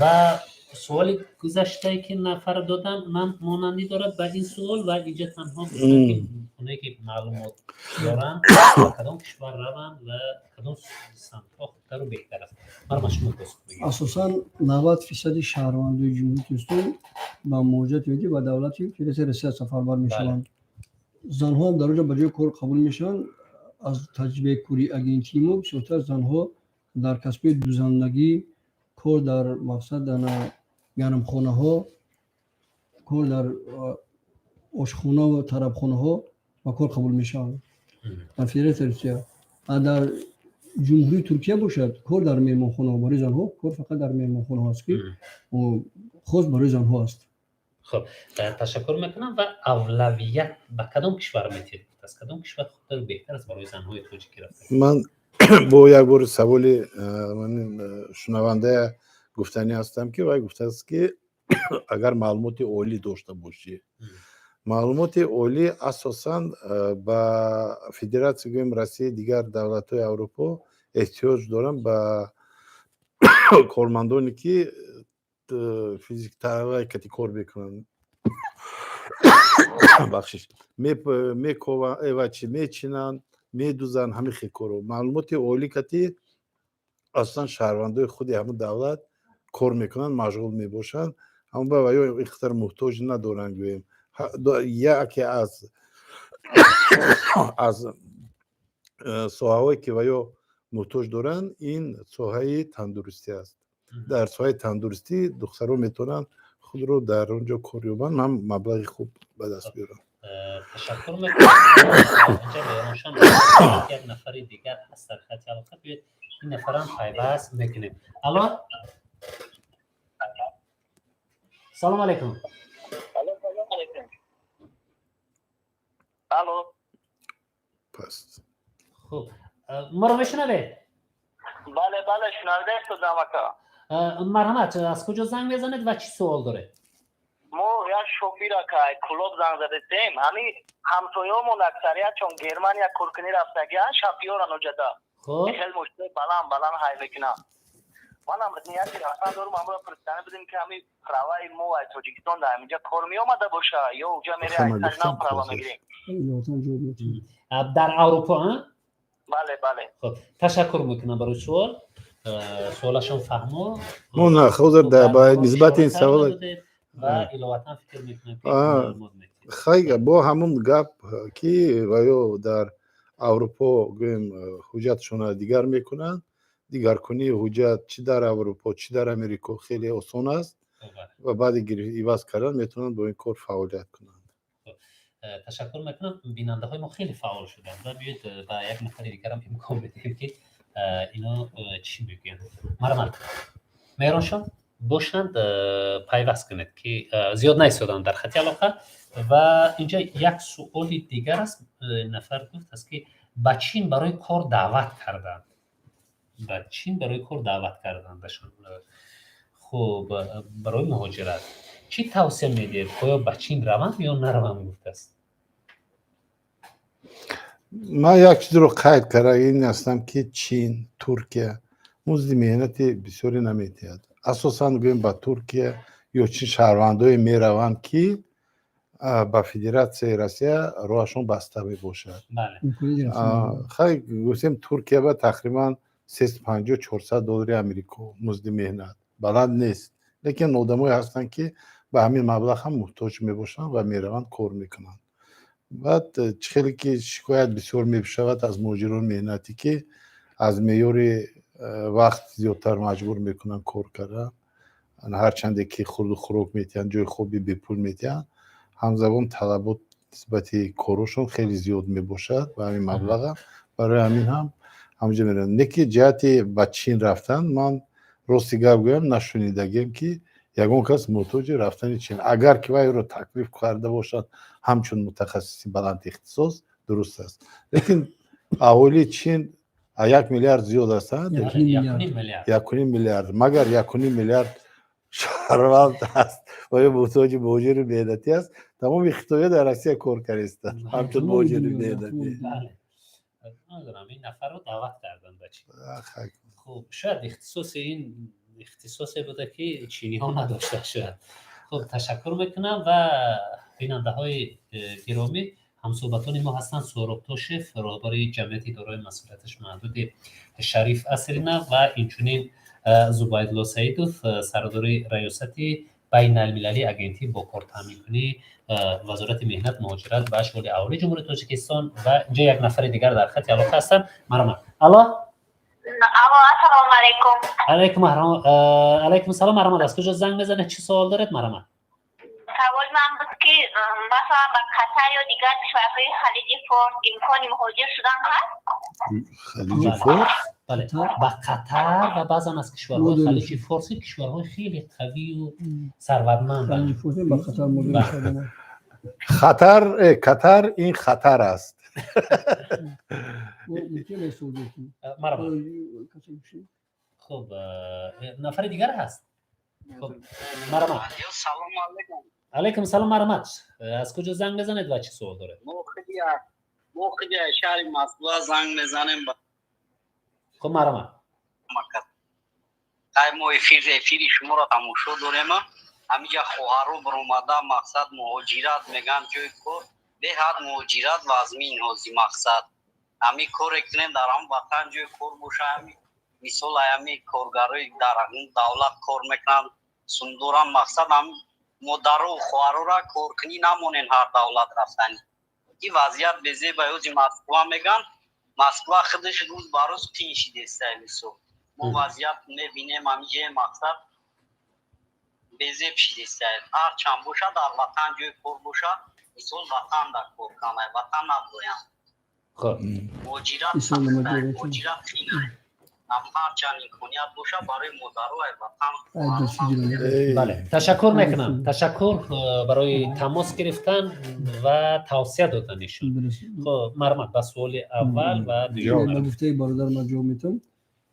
و سوال گذشته که نفر دادم من مانندی دارد به این سوال و اینجا تنها اونایی که معلومات دارن کدام کشور روند و کدام سمت ها خوبتر و بهتر است من شما پاسخ بگیم اساسا 90% شهروندان جمهوری اسلامی با موجودیت ویدی و دولتی که رسیت سفربر میشوند زنها هم در اونجا به جای کار قبول میشن از تجربه کوری اگینتیمو بسیارتر زنها در کسب دوزندگی کار در مقصد در گرمخانه ها کار در آشخانه و طربخانه ها و کار قبول میشن در فدراسیون روسیه در جمهوری ترکیه باشد کار در مهمانخانه برای زنها کار فقط در مهمانخانه هست که خاص برای زنها است. خب تشکر میکنم و اولویت به کدام کشور میتید از کدام کشور خوبتر و بهتر است برای زنهای توجیه گرفته؟ من با یک بار سوالی من شنونده گفتنی هستم که وای گفته است که اگر معلومات عالی داشته باشی معلومات عالی اساساً با فدراسیون روسیه دیگر دولت‌های اروپا احتیاج دارن به کارمندانی که فیزیک تحقیقاتی کار میکنن بخشش میکوون چی میچینن میدوزن همین خیلی کارو معلومات عالی کتی اصلا شهروندای خودی همون دولت کار میکنن مشغول میباشن همون به ویو اختر محتاج ندارن گویم یکی از ساحه‌هایی که ویو محتاج دارن این ساحه تندرستی است در ساحه تندرستی دخترها میتونن خود رو در اونجا کار یابن هم مبلغ خوب به دست بیارن. تشکر میکنم. اینجا بیانشان یک نفر دیگر هست در خط علاقه بیاید این نفر هم پیوست میکنیم. الو سلام علیکم. الو پس خب ما رو میشنوید؟ بله شنونده شدم اکا. مرحمت از کجا زنگ میزنید و چی سوال داره؟ ما یا شوفیر که کلوب زنگ زدیم همین همسایه‌مون اکثریت چون گرمانیا کورکنی رفتگیان شاپیورن وجدا خب خیلی مشکل بلان های میکنه منم نیتی اصلا دارم امروز پرستانه بدیم که همین پروای مو و تاجیکستان در اینجا کار می اومده باشه یا اونجا میره اصلا پروا میگیریم در اروپا ها؟ بله خب تشکر میکنم برای سوال سوالشون فهمو من خود در نسبت این سوال و الهاتا فکر میکنم خیلی با همون گپ که وایو در اروپا گویم حجتشون دیگر میکنن دیگر کنی حجت چی در اروپا چی در امریکا خیلی آسان است و بعد ایواز کردن میتونن با این کار فعالیت کنند. تشکر میکنم بیننده های ما خیلی فعال شدن و بیاید با یک نفر دیگر هم امکان بدهیم که اینا چی میگن. مرحبا مهران شان باشند پیوست کنید که زیاد نیستادن در خط علاقه. و اینجا یک سوال دیگر است. نفر گفت است که به چین برای کار دعوت کردند. به چین برای کار دعوت کردندشان. خب برای مهاجرت چی توصیه میدید؟ آیا به چین روند یا نروند گفته است؟ من یک چیز رو قید کرده این هستم که چین، ترکیه مزد مهنت بسیاری نمیتید. اساساً گویم با ترکیه یا چین شهروندای میروند که با فدراسیون روسیه روشون بسته می باشد. خیلی گفتیم ترکیه با تقریبا 350-400 دلار آمریکا مزد مهنت بلند نیست، لیکن آدمایی هستن که به همین مبلغ هم محتاج می باشن و میروند کار میکنن. بعد خیلی که شکایت بسیار میشود از مهاجران مهنتی که از معیار وقت زیادتر مجبور میکنن کار کردن، هرچند که خورد و خوراک میتین جای خوبی به پول میتین، همزمان طلبات نسبت کارشون خیلی زیاد میباشد و همین مبلغ برای همین هم همونجا میرن. نکی جهت به چین رفتن من راستی گپ گویم نشنیدگیم که یگان کس محتاج رفتن چین، اگر که وای رو تکلیف کرده باشد همچون متخصصی بلند اختصاص درست است، لیکن اهالی چین 1 میلیارد زیاد هستند. 1.5 میلیارد مگر 1.5 میلیارد شهروند است و یا محتاج مهاجر مهنتی است. تمام خطایا در روسیه کار کردند همچون مهاجر مهنتی. نمیدونم این نفر رو دعوت کردن به چین. خب شاید اختصاصی بوده که چینی ها نداشته شاید. خب تشکر میکنم و بیننده های گرامی همصحبتان ما هستند سهراب توشف رهبر جمعیت دارای مسئولیتش محدود شریف اسرینا و اینچنین زبیدالله سعیدوف سردار ریاست بین المللی اگنتی با کار تامین کنی وزارت مهنت مهاجرت و اشغال اهالی جمهوری تاجیکستان و اینجا یک نفر دیگر در خط علاقه هستن. مرحبا. الو السلام علیکم. علیکم السلام. مرحبا. از کجا زنگ بزنید؟ چی سوال دارید؟ مرحبا. سوال من بود که مثلا با قطر یا دیگر کشورهای خلیج فارس امکان مهاجر شدن هست؟ خلیج فارس؟ بله با قطر و بعضا از کشورهای خلیج فارسی کشورهای خیلی قوی و ثروتمند. خلیج فارسی با قطر مهاجر شدن. قطر این خطر است. مرحبا. خب نفر دیگر هست. خب مرحبا. سلام علیکم. علیکم سلام. مرحبا. از کجا زنگ بزنید و چه سوال داره؟ موقعی شهر مسئله زنگ بزنیم. خب مرحبا. ما افیری شما را تماشا داریم. همینجا خواهرو برآمده مقصد مهاجرت میگن جای کار به حد مهاجرت لازمی هازی مقصد همین کار کنیم در هم وطن جای کار باشه. همین مثال همین کارگرای در دولت کار میکنن سندورم مقصد هم مادر و خواهرو را کار کنی نمونین هر دولت رفتنی. این وضعیت بزی بیوزی مسکوا میگن مسکوا خودش روز باروز تینشی دسته میسو ما وضعیت میبینیم همینجا مقصد بزی پیشیده ساید هر چند باشه در وطن جای کار باشه مثل وطن در کار کنه وطن نبویم. خب مجیرت خیلی هم هر چند امکانیت باشه برای مدر و وطن. بله تشکر میکنم. تشکر برای تماس گرفتن و توصیه دادنشون. خب مرحبا. به سوال اول و دوم گفته برادر من جواب میتم.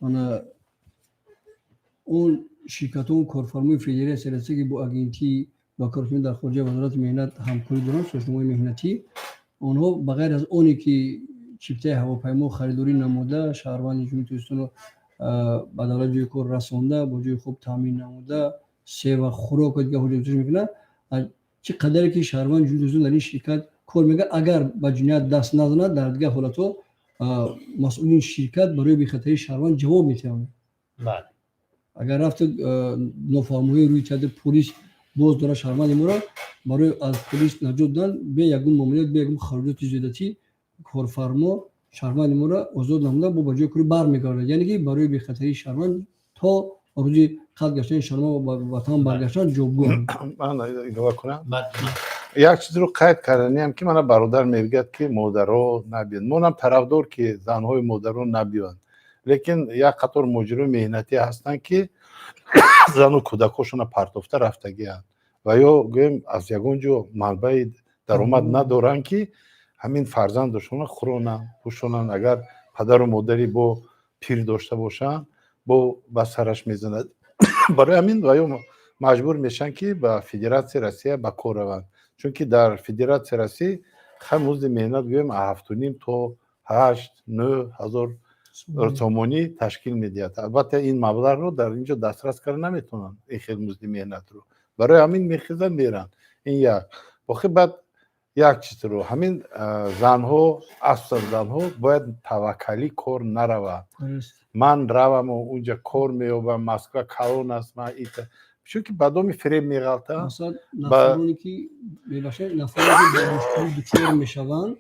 انا اون شرکت ها و کارفرمای فدرال سیاسی که با اگنتی با کارفرمای در خارج وزارت مهنت همکاری دارن سازمان‌های مهنتی آنها بغیر از اونی که چیپته هواپیما خریداری نموده شهروند جمهوری تاجیکستان رو به دولت جای کار رسانده با جای خوب تامین نموده سه و خوراک دیگه حجت میکنه چه قدری که شهروند جمهوری تاجیکستان در این شرکت کار میکنه اگر با جنایت دست نزنه در دیگه حالت‌ها مسئولین شرکت برای بی‌خطری شهروند جواب میتونه. بله اگر رفت نافهمایی روی کرده پلیس باز داره شهروند ما برای از پلیس نجات دادن به یگون ماموریت به یگون خراجات زیادتی کارفرما شهروند ما را آزاد نموده با جای کاری برمیگرده یعنی که برای بی خطری شهروند تا روز قد گشتن شهروند و وطن برگشتن جوگون. من اضافه کنم یک چیز رو قید کردنیم که من برادر میگه که مادرها نبیان منم طرفدار که زنهای مادرها نبیان лекин як қатор муҷирои меҳнатӣ ҳастанд ки зану кӯдакошона партофта рафтагиянд ва ё гӯем аз ягон ҷо манбаи даромад надоранд ки ҳамин фарзандашона хӯронанд пӯшонанд агар падару модари бо пир дошта бошанд бо ба сараш мезанад барои ҳамин ва ё маҷбур мешаванд ки ба федератсияи Россия ба кор раванд чунки дар федератсияи Россия хай музди меҳнат гӯем 7.5 то 8-9 ҳазор сомонӣ ташкил медиҳад. Албатта ин маблағро дар инҷо дастрас карда наметавонанд ин хел музди меҳнатро барои ҳамин мехизанд меранд ин як бохи баъд як чизро ҳамин занҳо асл занҳо бояд таваккалӣ кор наравад ман раваму унҷа кор меёбам Москва калон аст ман чунки бадоми фиреб меғалтанд нафароне ки мебошад нафароне ки ба мушкилӣ дучор мешаванд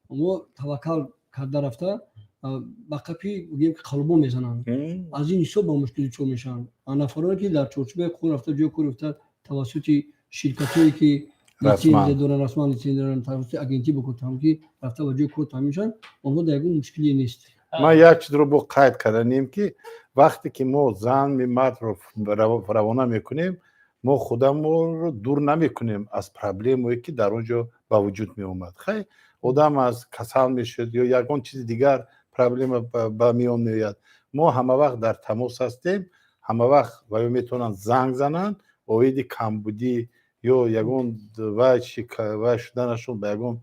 мо таваккал карда рафта ба қапи гӯем ки қалбон мезананд аз ин ҳисоб ба мушкил дучор мешаванд нафароне ки дар чорчӯбаи қонун рафта ҷои кор рафта тавассути ширкатое ки лицензия доранд расман лицензия доранд тавассути агентӣ бо кор ки рафта ба ҷои кор таъмин мешаванд онҳо дар ягон мушкилие нест ман як чизро бо қайд карданем ки вақте ки мо зани мардро равона мекунем мо худамонро дур намекунем аз проблемое ки дар он ҷо ба вуҷуд меомад хай одам аз касал мешуд ё ягон чизи дигар проблема ба миён меояд мо ҳамавақт дар тамос ҳастем ҳамавақт ва ё метавонанд занг зананд оиди камбудӣ ё ягон вай шуданашон ба ягон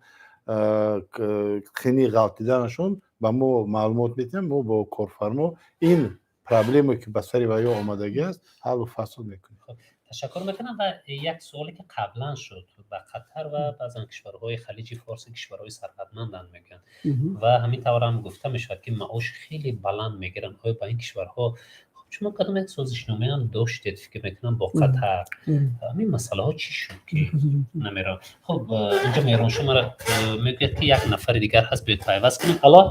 қини ғалтиданашон ба мо маълумот медиҳанд мо бо корфармо ин проблемое ки ба сари ва ё омадагӣ аст ҳаллу фасл мекунем ташаккур мекунам ва як суоле ки қаблан шуд ба қатар ва баъзан кишварҳои халиҷи форси кишварҳои сарҳадманданд мегӯянд ва ҳамин таврам гуфта мешавад ки маош хеле баланд мегиранд оё ба ин кишварҳо шумо кадом як созишномаам доштед фикр мекунам бо қатар ҳамин масъалаҳо чӣ шуд ки намерав хуб инҷо меҳроншо мара мегӯяд ки як нафари дигар ҳаст биёед пайваст кунем алло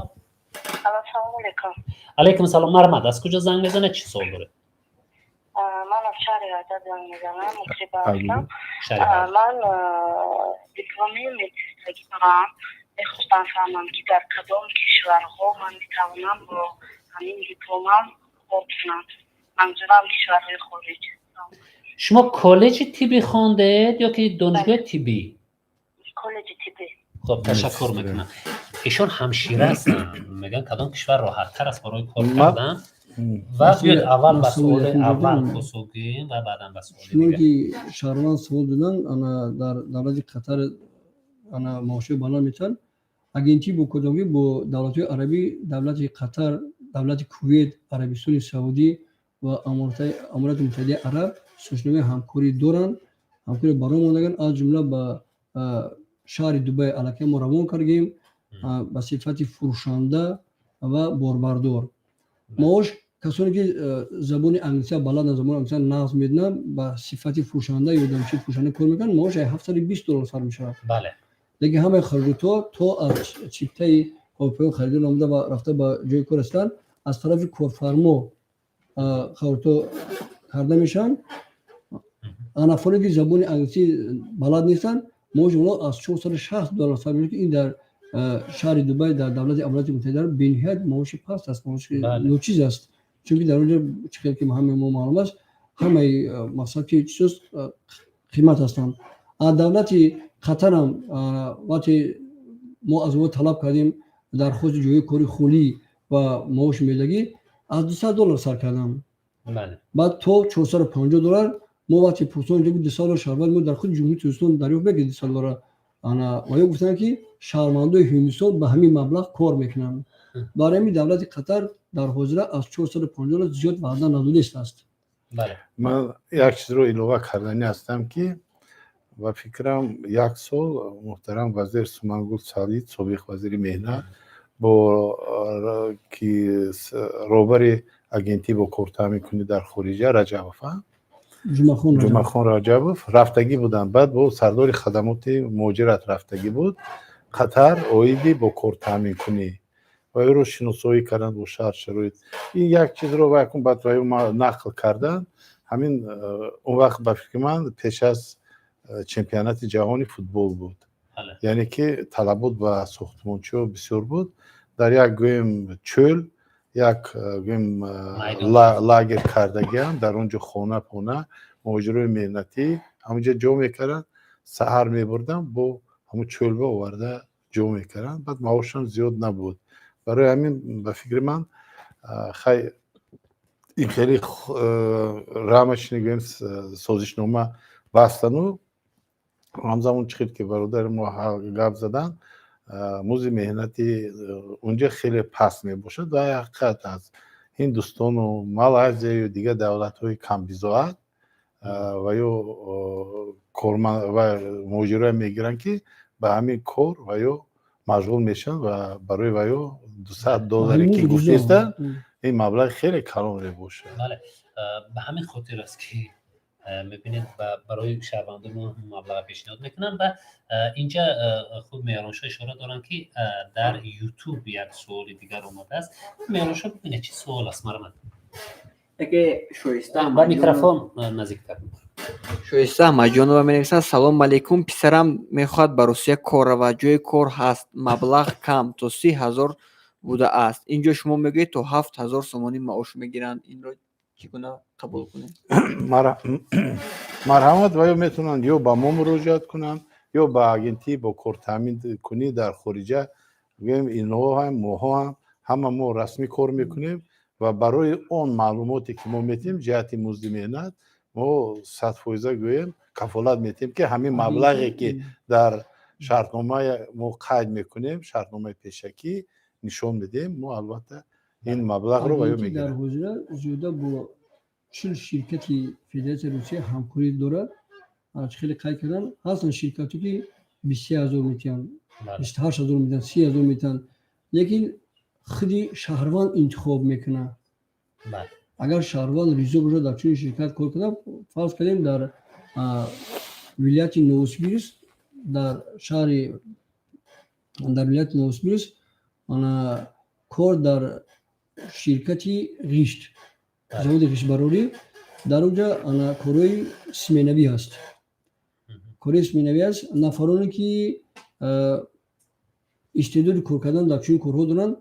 Assalomu alaykum. алайкум ассалом марҳамат аз куҷо занг мезанед чӣ суол доред Man az Şariat'ta zanг mezanem, Mukriba hastam. Şariat. Man diplomi medrسه‌گی دارم. میخواستم فهمم که در کدام کشورها من میتوانم با همین دیپلمم کار کنم. منظورم کشورهای خارج. شما کالج طبی خواندید یا که دانشگاه طبی؟ کالج طبی. خب تشکر میکنم. ایشون همشیره هستن. میگن کدام کشور راحت تر است برای کار کردن؟ و بیاید اول به سوال اول پاسخگوییم و بعدا به سوال شما دیگه. که شهروند سوال دادن انا در دولت قطر انا معاش بالا میتن агентӣ бо кодомӣ бо давлатҳои арабӣ давлати қатар давлати кувейт арабистони саудӣ ва аморати муттаҳидаи араб сӯзномаи ҳамкорӣ доранд ҳамкорӣ баром мондагаан аз ҷумла ба шаҳри дубай аллакай мо равон кардем ба сифати фурӯшанда ва борбардор маош касоне ки забони англисия баланд забони англисия нағз медонанд ба сифати фурӯшанда ёрдамчии фурӯшанда кор мекунанд маош $720 сар мешавад بله دیگه همه خریدارها تا از چیپتای هواپیما خریدار آمده و رفته به جای کار هستند از طرف کارفرما خریدار کرده میشن افرادی که زبان انگلیسی بلد نیستند ما اونا از $460 سر میشه که این در شهر دبی در دولت امارات متحده عرب بنیاد معاش پست است معاش نوچیز است چون در اونجا چیزی که همه ما معلوم است همه مصرف چیز قیمت هستند از دولت قطر هم وقتی ما از او طلب کردیم درخواست جوی کاری خونی و معاش میلگی از $200 سر کردم بعد تو $450 ما وقتی پرسان جوی $200 شهروند ما در خود جمهوری ترکستان دریافت بگید $200 انا و یا گفتن که شهروندای هندوستان به همین مبلغ کار میکنن برای می دولت قطر در حاضر از $450 زیاد وعده ندونست است بله من یک چیز رو ایلوه کردنی هستم که و فکرم یک سال محترم وزیر سمنگل سالید سابق وزیر مهنت با که روبری اگنتی با کارتا میکنی در خارجه رجبوف جمعه خان رجبوف رفتگی بودن بعد با سردار خدمات مهاجرت رفتگی بود قطر اویدی با کارتا میکنی و او رو شناسایی کردن با شرط شرایط این یک چیز رو واقعا بعد ما نقل کردن همین اون وقت با فکر من پیش از چمپیونات جهانی فوتبال بود یعنی که طلبات و ساختمانچی بسیار بود در یک گویم چول як гӯем лагер кардагиам дар он ҷо хона пона муҳоҷирои меҳнатӣ ҳамонҷо ҷо мекарданд, саҳар мебурдам бо ҳамун чӯлба оварда ҷо мекарданд, баъд маошам зиёд набуд. барои ҳамин ба фикри ман ин хеле рамашини гӯем созишнома бастану ҳамзамон чӣ хел ки бародари мо гап заданд, музди меҳнати унҷа хеле паст мебошад ва ҳақиқат аст. ҳиндустону малайзияю дигар давлатҳои камбизоат ва ё муҳоҷирое мегиранд ки ба ҳамин кор ва ё машғул мешаванд ва барои ва ё $200 ки гуфтистанд, ин маблағи хеле калон мебошад. бале ба ҳамин хотир аст ки мебинед барои шаҳрвандон маблағ пешниҳод мекунанд. ва инҷа худ меҳроншо ишора доранд ки дар YouTube як суоли дигар омадааст. меҳроншо бибинед чӣ суол аст? марҳамат. яке шоиста ба микрофон наздиктар. шоиста аҳмадҷонова менависад: салом алейкум, писарам мехоҳад ба Русия кор равад, ҷои кор ҳаст, маблағ кам, то 30,000 будааст. инҷо шумо мегӯед то 7,000 сомонӣ маош мегиранд. инро чӣ гуна қабул кунем? марҳамат. ва ё метавонанд ё ба мо муроҷиат кунанд ё ба агентии бо кортаъминкунӣ дар хориҷа. гӯем инҳо ҳам моҳо ҳам ҳама мо расмӣ кор мекунем ва барои он маълумоте ки мо метиҳем ҷиҳати музди меҳнат мо 100% гӯем кафолат метиҳем ки ҳамин маблағе ки дар шартнома мо қайд мекунем, шартномаи пешакӣ нишон медиҳем, мо албатта ин маблағро ва ё мегирем. дар ҳозира зиёда бо 40 ширкати Федератсияи Русия ҳамкорӣ дорад. чӣ хеле қайд карданд, ҳастанд ширкате ки 23,000 метиҳанд, 28,000 метиҳанд, 30,000 метиҳанд, лекин худи шаҳрванд интихоб мекунад. агар шаҳрванд ризо бошад дар чунин ширкат кор кунад, фарз кардем дар вилояти Новосибирск, дар шаҳри дар вилояти Новосибирск кор дар ширкати ғишт, заводи ғиштбарорӣ, дар онҷа кори сменавӣ ҳаст. кори сменавӣ ҳаст. нафароне ки истеъдоди кор кардан дар чунин корҳо доранд,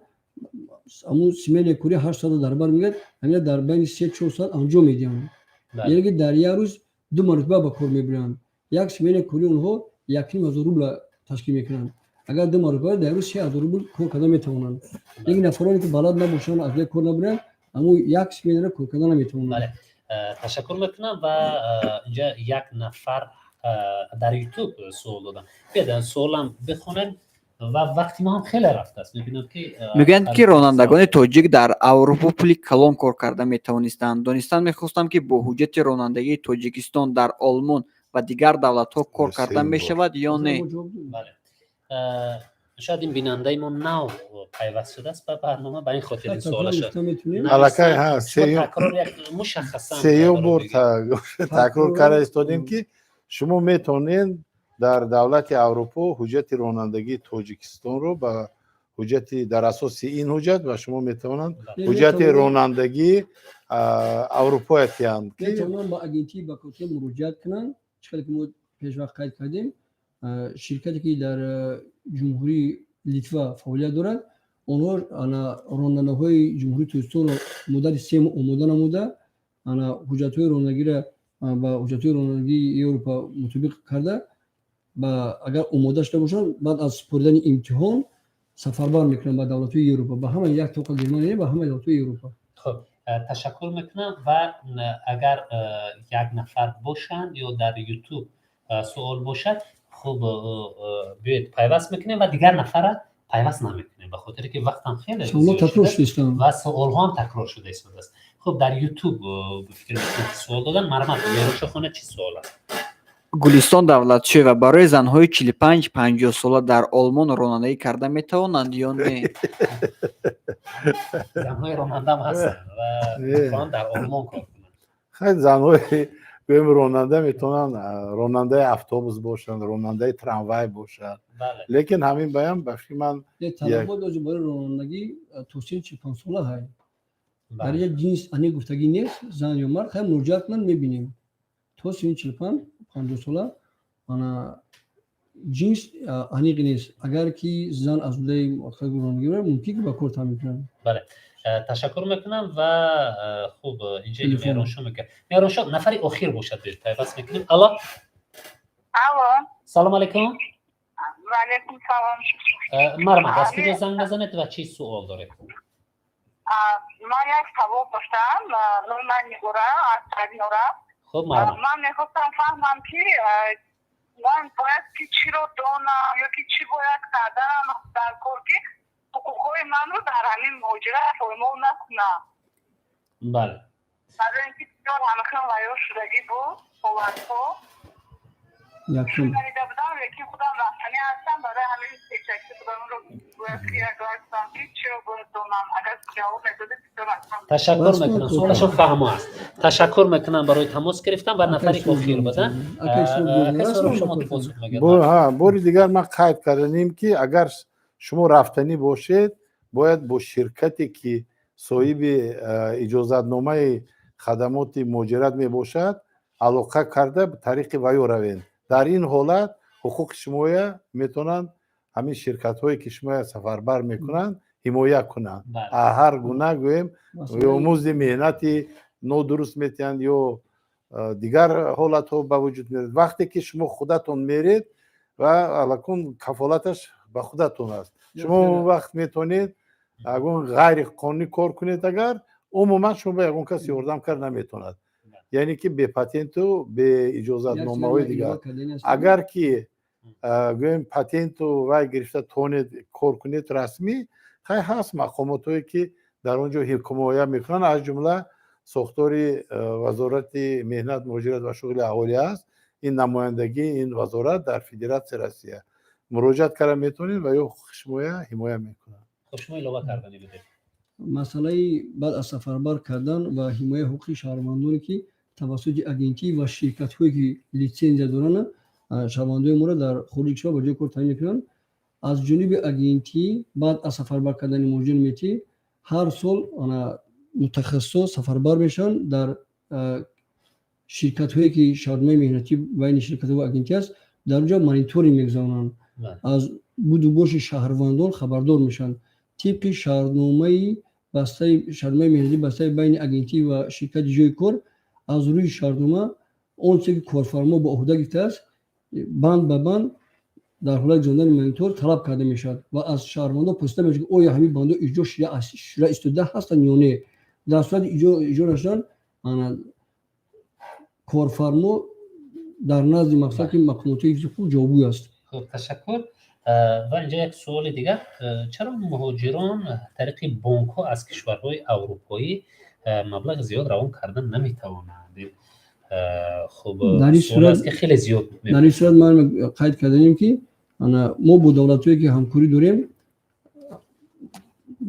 ҳамун сменаи кори 8 соат дар бар мегирад, ҳамина дар байни 3-4 соат анҷом медиҳанд. яъне ки дар як рӯз 2 маротиба ба кор мебиранд. як сменаи кори онҳо 1,500 рубл ташкил мекунанд. агар 2 маротиба дар рӯз 3,000 рубл кор кардан метавонанд. лекин нафароне ки балад набошанд, аз як кор набиранд, ҳамун як сменаро кор кардан наметавонанд. ташаккур мекунам. ва инҷа як нафар дар YouTube суол додам. биёед суолам бихонем ва вақти мо ҳам хеле рафтааст. мебинам ки мегӯянд ки ронандагони тоҷик дар Аврупо пули калон кор карда метавонистанд. донистан мехостам ки бо ҳуҷҷати ронандагии Тоҷикистон дар Олмон ва дигар давлатҳо кор карда мешавад ё не? шояд ин бинандаи мо нав пайваст шудааст ба барнома, ба ин хотир ин суола шуд. аллакай сеюм бор такрор карда истодем ки шумо метавонед дар давлати Аврупо ҳуҷҷати ронандагии Тоҷикистонро ба ҳуҷҷати дар асоси ин ҳуҷҷат ва шумо метавонанд ҳуҷҷати ронандагии Аврупоятианд метавонанд ба агентии бакоти муроҷиат кунанд. чӣ хеле ки мо пешвақт қайд кардем, ширкате ки дар ҷумҳурии Литва фаъолият дорад, онҳо ронандаҳои ҷумҳурии Тоҷикистонро муддати 3 моҳ омода намуда, ҳуҷҷатҳои ронандагиро ба ҳуҷҷатҳои ронандагии Европа мутобиқ карда, агар омода шуда бошанд, баъд аз супоридани имтиҳон сафарбар мекунанд ба давлатҳои Европа, ба ҳама як тоқа Германия, ба ҳама давлатҳои Европа. хуб, ташаккур мекунам. ва агар як нафар бошанд ё дар YouTube суол бошад, хуб биёед пайваст мекунем ва дигар нафара пайваст намекунем, ба хотире ки вақтам хеле ва суолҳо ҳам такрор шуда истодааст. хуб, дар YouTube фикр мекунам суол додан. марҳамат, меҳроншохона чӣ суол аст? гулистон давлатшоева: барои занҳои 45-50 сола дар Олмон ронандагӣ карда метавонанд ё не? занҳои ронандам ҳастанд ва метавонанд дар Олмон кор кунанд. хеле занҳои гӯем ронанда метавонанд ронандаи автобус бошанд, ронандаи трамвай бошанд, лекин ҳамин баям ба фикри ман талабот ози барои ронандагӣ то 45 сола ҳай. дар як ҷинс ани гуфтагӣ нест, зан ё мард хай муроҷиат кунанд, мебинем то 45-50 сола جنس انیق نیست. اگر که زن از لای مؤخر گران گیره ممکن که با کار تامین کنن. بله تشکر میکنم و خوب اینجا تلفن. میرانشو میکنم. میرانشو نفری اخیر باشد بهش پیوست میکنیم. الو الو سلام علیکم. و علیکم سلام. مرحبا از کجا زنگ بزنید و چی سوال دارید؟ من یک سوال داشتم. من نیگوره از ترینوره. خب مرحبا. من میخواستم فهمم که من باید که چی رو دانم یا که چی باید کردنم در کار که حقوقهای من رو در همین مهاجرت اعمال نکنم. بله برای اینکه بسیار همخیل غیار شدگی بود صحبت‌ها یکم شنیده بودم یکی خودم رفتنی هستم برای همین تکتکی بودم رو باید که اگر هستم که چی رو باید دانم اگر جواب نداده بسیار هستم. تشکر بس میکنم. کن. سوالشو فهمو است. تشکر میکنم برای تماس گرفتن و نفری اکیسو اخیر بزن. اکیسو کسا اکیسو شما تپوس میگید. باری دیگر ما قید کردیم که اگر شما رفتنی باشید باید با شرکتی که صاحب اجازتنامه خدمات مهاجرت می باشد علاقه کرده به طریق وی روید. در این حالت حقوق شما میتونن همین شرکت هایی که شما سفربر میکنن حمایت کنن. هر گونه گویم یا مزد مهنتی نادرست میتین یا دیگر حالت ها به وجود میاد. وقتی که شما خودتون میرید و علاکون کفالتش به خودتون است. شما اون وقت میتونید اگر غیر قانونی کار کنید اگر عموما شما به اون کسی یاردم کرد نمیتوند. یعنی که به پاتنت و به اجازت نامه های دیگر اگر که گویم پاتنت و گرفته تونید کار کنید رسمی خیلی هست مقامات هایی که در اونجا حمایت میکنن از جمله ساختار وزارت مهنت مهاجرت و شغل اهالی است. این نمایندگی این وزارت در فدراسیون روسیه مراجعت کردن میتونید و یا حمایت میکنن. خب شما علاوه کردنی بده. مسئله بعد از سفربر کردن و حمایت حقوق شهروندانی که توسط اگنتی و شرکت هایی که لیسنس دارن شهروندان ما را در خارج کشور به جای کار تعیین میکنن. از جانب اگنتی بعد از سفربر کردن مهاجر میتی هر سال متخصص سفربر میشن در شرکت هایی که شهرنامه مهنتی بین شرکت و اگنتی است در اونجا مانیتورینگ میگذارن. از بود و باش شهروندان خبردار میشن. طبق شهرنامه بسته شهرنامه مهنتی بسته بین اگنتی و شرکت جای کار از روی شهرنامه اون چه که کارفرما با عهده گرفته است بند به بند در حال جاندن مانیتور طلب کرده میشد و از شهروندان پرسیده میشه که آیا همین بنده اجرا شده استوده هستن یا نه. در صورت اجرا نشدن کارفرما در نزد مقصد که مقامات خوب جوابگوی است. خب تشکر. و اینجا یک سوال دیگر چرا مهاجران طریق بانک ها از کشورهای اروپایی مبلغ زیاد روان کردن نمیتوانند؟ خب سوال است که خیلی زیاد در این صورت ما قید کردیم که ما با دولت‌هایی که همکاری داریم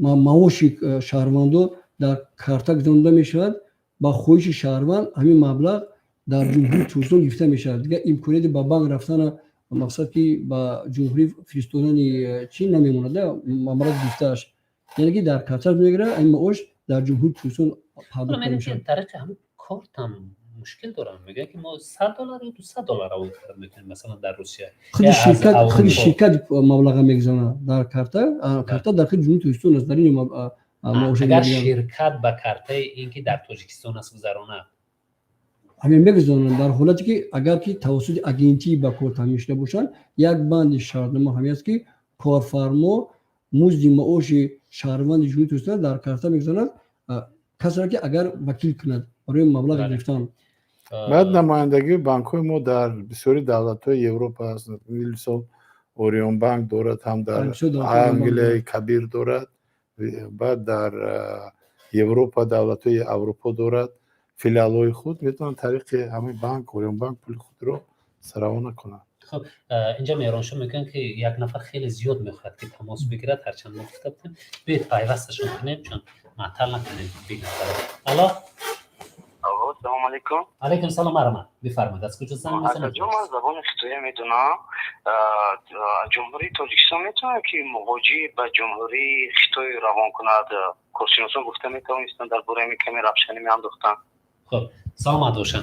معاش شهروندان در کارت گذارنده میشود با خواهش شهروند همین مبلغ در جمهوری ترکستان گرفته میشود. دیگه امکانیت با بانک رفتن مقصد که با جمهوری فرستادن چی نمیمونه مبلغ گرفتهش یعنی که در کارت میگیره این معاش در جمهوری ترکستان پرداخت میشه. طریق همین کارت هم مشکل دارن میگه که ما $100 یا $200 روان کرد میکنیم مثلا در روسیه خود شرکت مبلغ میگذارن در کارت در خود جمهوری ترکستان است. در این معاش اگر شرکت با کارت اینکه در تاجیکستان است گذرانه همین میگذارن در حالتی که اگر که توسط اگنتی با کار تامین شده باشن یک بند شرطنامه همی است که کارفرما مزد معاش شهروند جمهوری ترکستان در کارت میگذارند کسی را که اگر وکیل کند برای مبلغ گرفتن. بعد نمایندگی بانک های ما در بسیاری دولت های اروپا هست. مثل اوریون بانک دارد هم در انگلیه کبیر دارد. بعد در اروپا دولت های اروپا دارد فیلیال های خود میتونن طریق همین بانک اوریون بانک پول خود رو سروانه کنن. خب اینجا میرانشو میگن که یک نفر خیلی زیاد میخواد که تماس بگیرد هرچند مفتد کنیم بیاید پیوستشون کنیم چون معطل نکنیم بگیم. الو سلام علیکم. علیکم سلام مرحبا. بفرمایید از کجا زنگ میزنید؟ از جمله زبان خطویه میدونم جمهوری تاجیکستان میتونه که مهاجر به جمهوری خطوی روان کند. کارشناسان گفته میتونستن در باره کمی رفشنی میانداختن خب سلام دوشن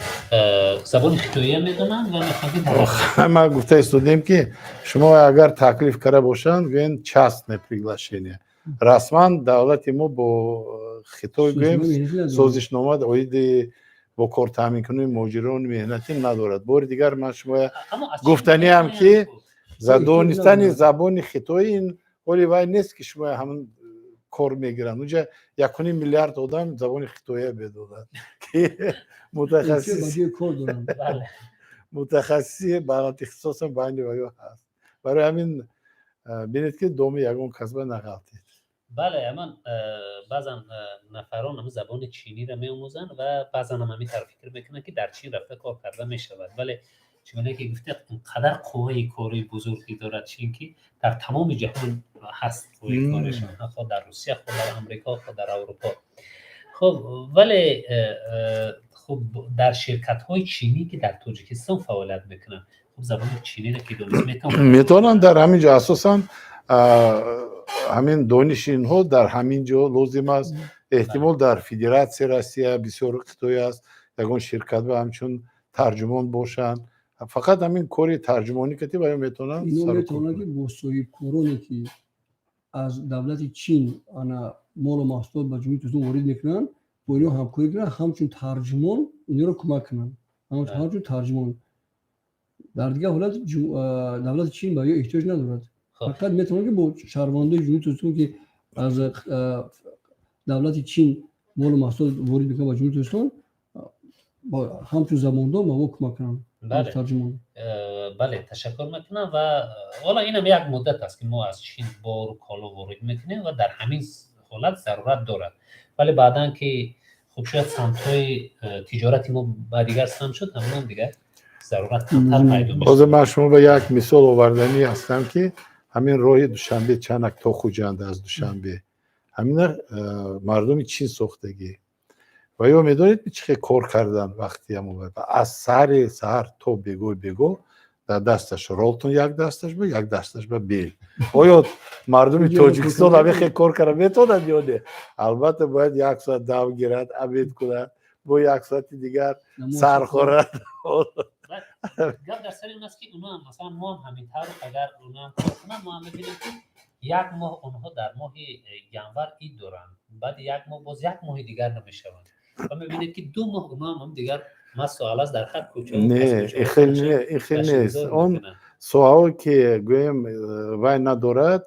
زبان خطویی میدونن و میخواد در ما گفته استودیم که شما اگر تکلیف کرده باشند گوین частное приглашение رسما دولت ما با خطوی گویم سازشنامه اوید با کار تامین کنیم مهاجران مهنتی ندارد. بار دیگر من شما گفتنی هم که دانستن زبان خطوی این ولی وای نیست که شما همون کار میگیرن. اونجا 1.5 میلیارد آدم زبان خطویی بدونن که متخصصی برای اختصاص بین و هست. برای همین بینید که دومی یگان کسبه نغلطید. بله اما بعضا نفران هم زبان چینی را می‌آموزند و بعضا هم همین طرف فکر میکنن که در چین رفته کار کرده میشود. ولی چون که گفته اینقدر قوه کاری بزرگی دارد چین که در تمام جهان هست قوه کارشان، خود در روسیه، خود در آمریکا، خود در اروپا. خب ولی خب در شرکت‌های چینی که در تاجیکستان فعالیت میکنن خب زبان چینی را که دانست میتونن در همین جا اساساً همین دانش اینها در همین جا لازم است. احتمال در فدراسیون روسیه بسیار خطوی است یگان شرکت و همچون ترجمان باشن فقط همین کاری ترجمانی که باید میتونن اینو میتونن که با صاحب کارانی که از دولت چین انا مال و محصولات به جمهوری اسلامی وارد میکنن با اینو همکاری کنن همچون ترجمان اینا رو کمک کنن همچون ترجمان در دیگه حالت دولت چین به احتیاج ندارد. فقط میتونن که با شهروندان جمهوری اسلامی که از دولت چین مال و محصول وارد میکنن به جمهوری اسلامی با همچون زباندار ما کمک کنن. بله تشکر میکنم و حالا اینم یک مدت است که ما از چین بار و کالا وارد میکنیم و در همین حالت ضرورت دارد. ولی بعداً که خب شاید سمت‌های تجارتی ما با دیگر سمت شد همون دیگر ضرورت کمتر پیدا میشه. بازم من شما به یک مثال آوردنی هستم که همین راه دوشنبه چنک تا خوجند از دوشنبه همین مردم چین ساختگی و یا میدونید چه کار کردن وقتی هم و از سحر تا بگو در دستش رولتون یک دستش به یک دستش به بیل آیا مردم تاجیکستان هم خیلی کار کردن میتونن یا نه؟ البته باید یک ساعت دو گیرد عبید کنند با یک ساعت دیگر سر خورد. گپ در سر این است که اونا مثلا ما هم همین طور اگر اونا هم کار کنن ما هم می‌بینیم که یک ماه اونها در ماه ینور عید دارن بعد یک ماه باز یک ماه دیگر نمیشوند و می‌بینید که 2 ماه اونا هم دیگر مسائل است در هر کوچه. نه این خیلی نیست. اون سوال که گویم وای ندارد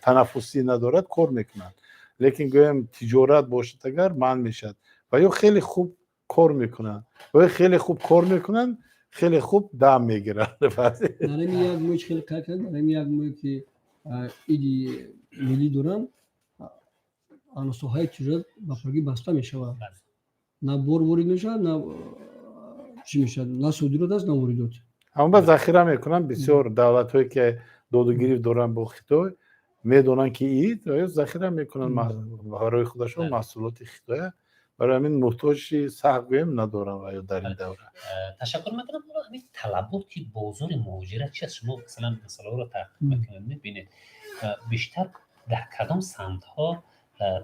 تنفسی ندارد کار میکنن لیکن گویم تجارت باشد اگر من میشد و یا خیلی خوب کار میکنن و خیلی خوب کار میکنن خیلی خوب دم میگیرن. نمی یک موج خیلی کار کردن نمی یک موج که ایدی ملی دارن آن سوهای تجارت با فرقی بسته میشود نه بور وارد میشه نه چی میشه نه صادرات است نه واردات. اما بعد ذخیره میکنن بسیار دولت‌هایی که دودگیری دارن با خطای میدونن که اید و ذخیره میکنن برای خودشون محصولات خطای برای همین محتاج سقویم ندارن و در این دوره. تشکر میکنم. همین طلبات که بازار مهاجرت چه شما مثلا رو تحقیق میکنید میبینید بیشتر در کدام سمت ها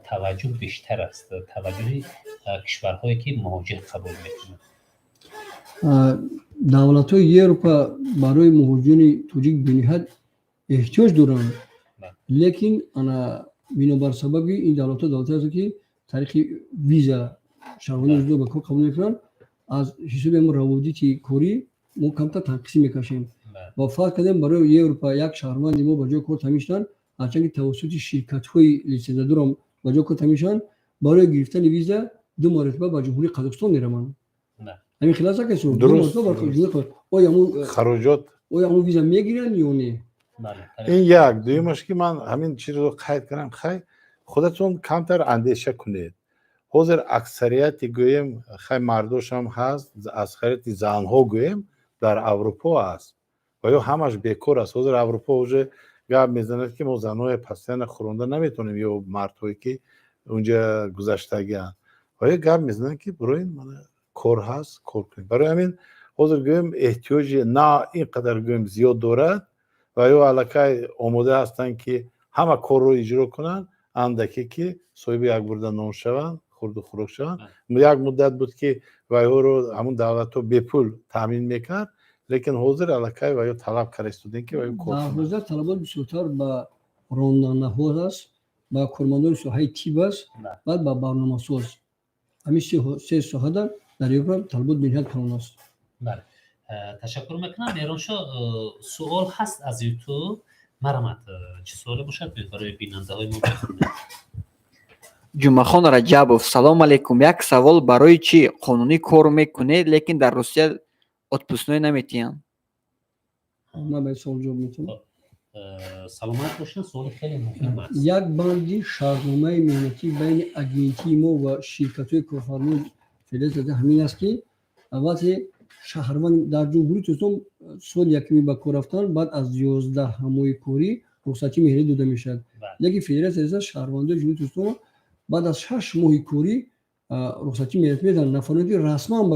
توجه بیشتر است توجه کشورهایی که مهاجر قبول میکنند؟ دولت‌های اروپا برای مهاجرین توجیک بنیاد احتیاج دارند لیکن انا بنابر سبب این دولت‌ها است که طریق ویزا شهروندان رو به کار قبول میکنن از حساب ما روابط کاری ما کمتر تنقیص میکشیم با فرض کردیم برای اروپا یک شهروند ما با جای کار تمیشتن هرچند که توسط شرکت‌های لیسنس دارم با جای کار تمیشن برای گرفتن ویزا 2 مرتبه با جمهوری قزاقستان میرن. همین خلاص که سو درست خراجات او همون ویزا میگیرن یا نه؟ این یک دویمش که من همین چیز رو قید کردم خیلی خودتون کمتر اندیشه کنید. حاضر اکثریت گویم خیلی مردوش هم هست از خیلی زنها گویم در اروپا است و یا همش بیکار است. حاضر اروپا اوجه گپ میزند که ما زنهای پسین خورنده نمیتونیم یا مردهایی که اونجا گذشتگی هست و یا گپ میزنند که برای من کار هست کار کنیم. برای همین حاضر گویم احتیاج نه اینقدر گویم زیاد دارد و یا علاقه آماده هستند که همه کار رو اجرا کنن اندکی که صاحب یک برده نان شوند хурду хурок шаванд. Як муддат буд ки вайҳоро ҳамун давлатҳо бепул таъмин мекард, лекин ҳозир аллакай вайҳо талаб карда истоданд ки вайҳо кор дар кунанд. ҳозир талабот бисёртар ба ронданаҳо аст, ба кормандони соҳаи тиб аст, баъд ба барномасоз. ҳамин се соҳада дар Европа талабот бениҳоят калон аст. بله تشکر میکنم میرانشاه سوال هست از یوتیوب مرحمت چه سوالی باشد برای بیننده های ما بخونید ҷумахон раҷабов: салом алейкум, як савол, барои чӣ қонунӣ кор мекунед, лекин дар Русия отпускной наметиҳанд? من به سوال جواب میتونم. سلامت باشین. سوال خیلی مهم است. یک بندی شرطنامه مهنتی بین اگنتی ما و شرکت‌های کارفرمای فعلیت زده همین است که وقتی شهروند در جمهوری اسلامی سال یکمی به کار رفتن بعد از 11 همای کاری رخصتی مهنتی داده میشد. لیکن فدراسیون زده شهروندان جمهوری اسلامی بعد از 6 ماه کاری رخصتی مهنتی میدن. نفرانی که رسما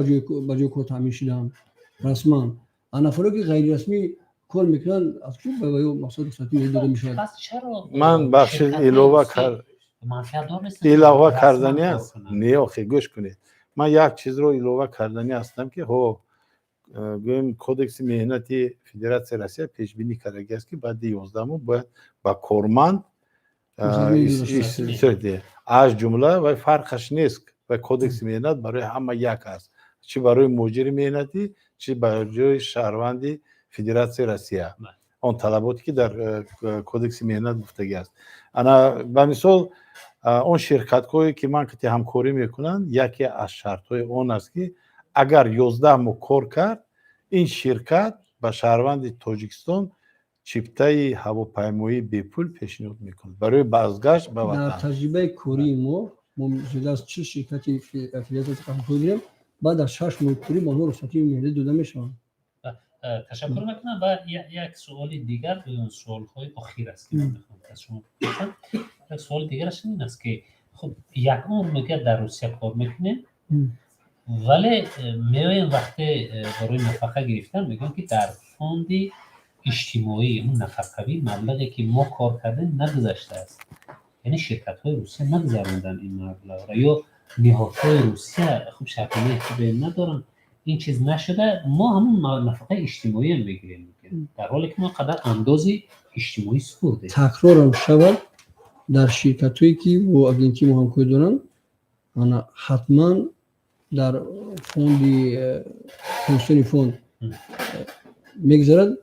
به جای کار تامین شدن رسما، نفرانی که غیر رسمی کار میکنن از چون به مقصد رخصتی مهنتی داده میشد. پس چرا من بخش ilova کردنی است. نه آخه گوش کنید، من یک چیز رو ilova کردنی هستم که ها گویم کودکس مهنتی فدراسیون روسیه پیش بینی کرده است که بعد 11 ماه باید با کارمند استفاده از جمله و فرقش نیست و کودکس مهنت برای همه یک است، چه برای مجری مهنتی چه برای شهروندی فدراسیون روسیه. آن طلباتی که در کودکس مهنت گفتگی است. انا به مثال اون شرکت‌هایی که من که همکاری میکنن یکی از شرط‌های اون است که اگر 11 ماه کار کرد این شرکت به شهروند تاجیکستان چیپتای هواپیمایی بپول پیشنهاد میکنه برای بازگشت به وطن. در تجربه کاری ما شده از 4 شرکتی فدراسیون همکاری داریم، بعد از 6 ماه کاری با اونها رخصتی مهنتی داده میشن. تشکر میکنم. و یک سوال دیگر به اون سوال‌های اخیر است که من میخوام از شما بپرسم. یک سوال دیگرش این است که خب یک عمر میگه در روسیه کار میکنه ولی میایم وقتی برای نفقه گرفتن میگن که در فوند اجتماعی اون نفقوی مبلغی که ما کار کردیم نگذشته است. یعنی شرکت های روسیه نگذروندن این مبلغ را یا نهادهای روسیه خب شرطنامه خوبی ندارن، این چیز نشده، ما همون نفقه اجتماعی هم بگیریم در حالی که ما قدر اندازی اجتماعی سپرده. تکرارم شود در شرکت هایی که با اگنتی ما همکاری دارن حتما در فوند پنسیون فوند میگذارد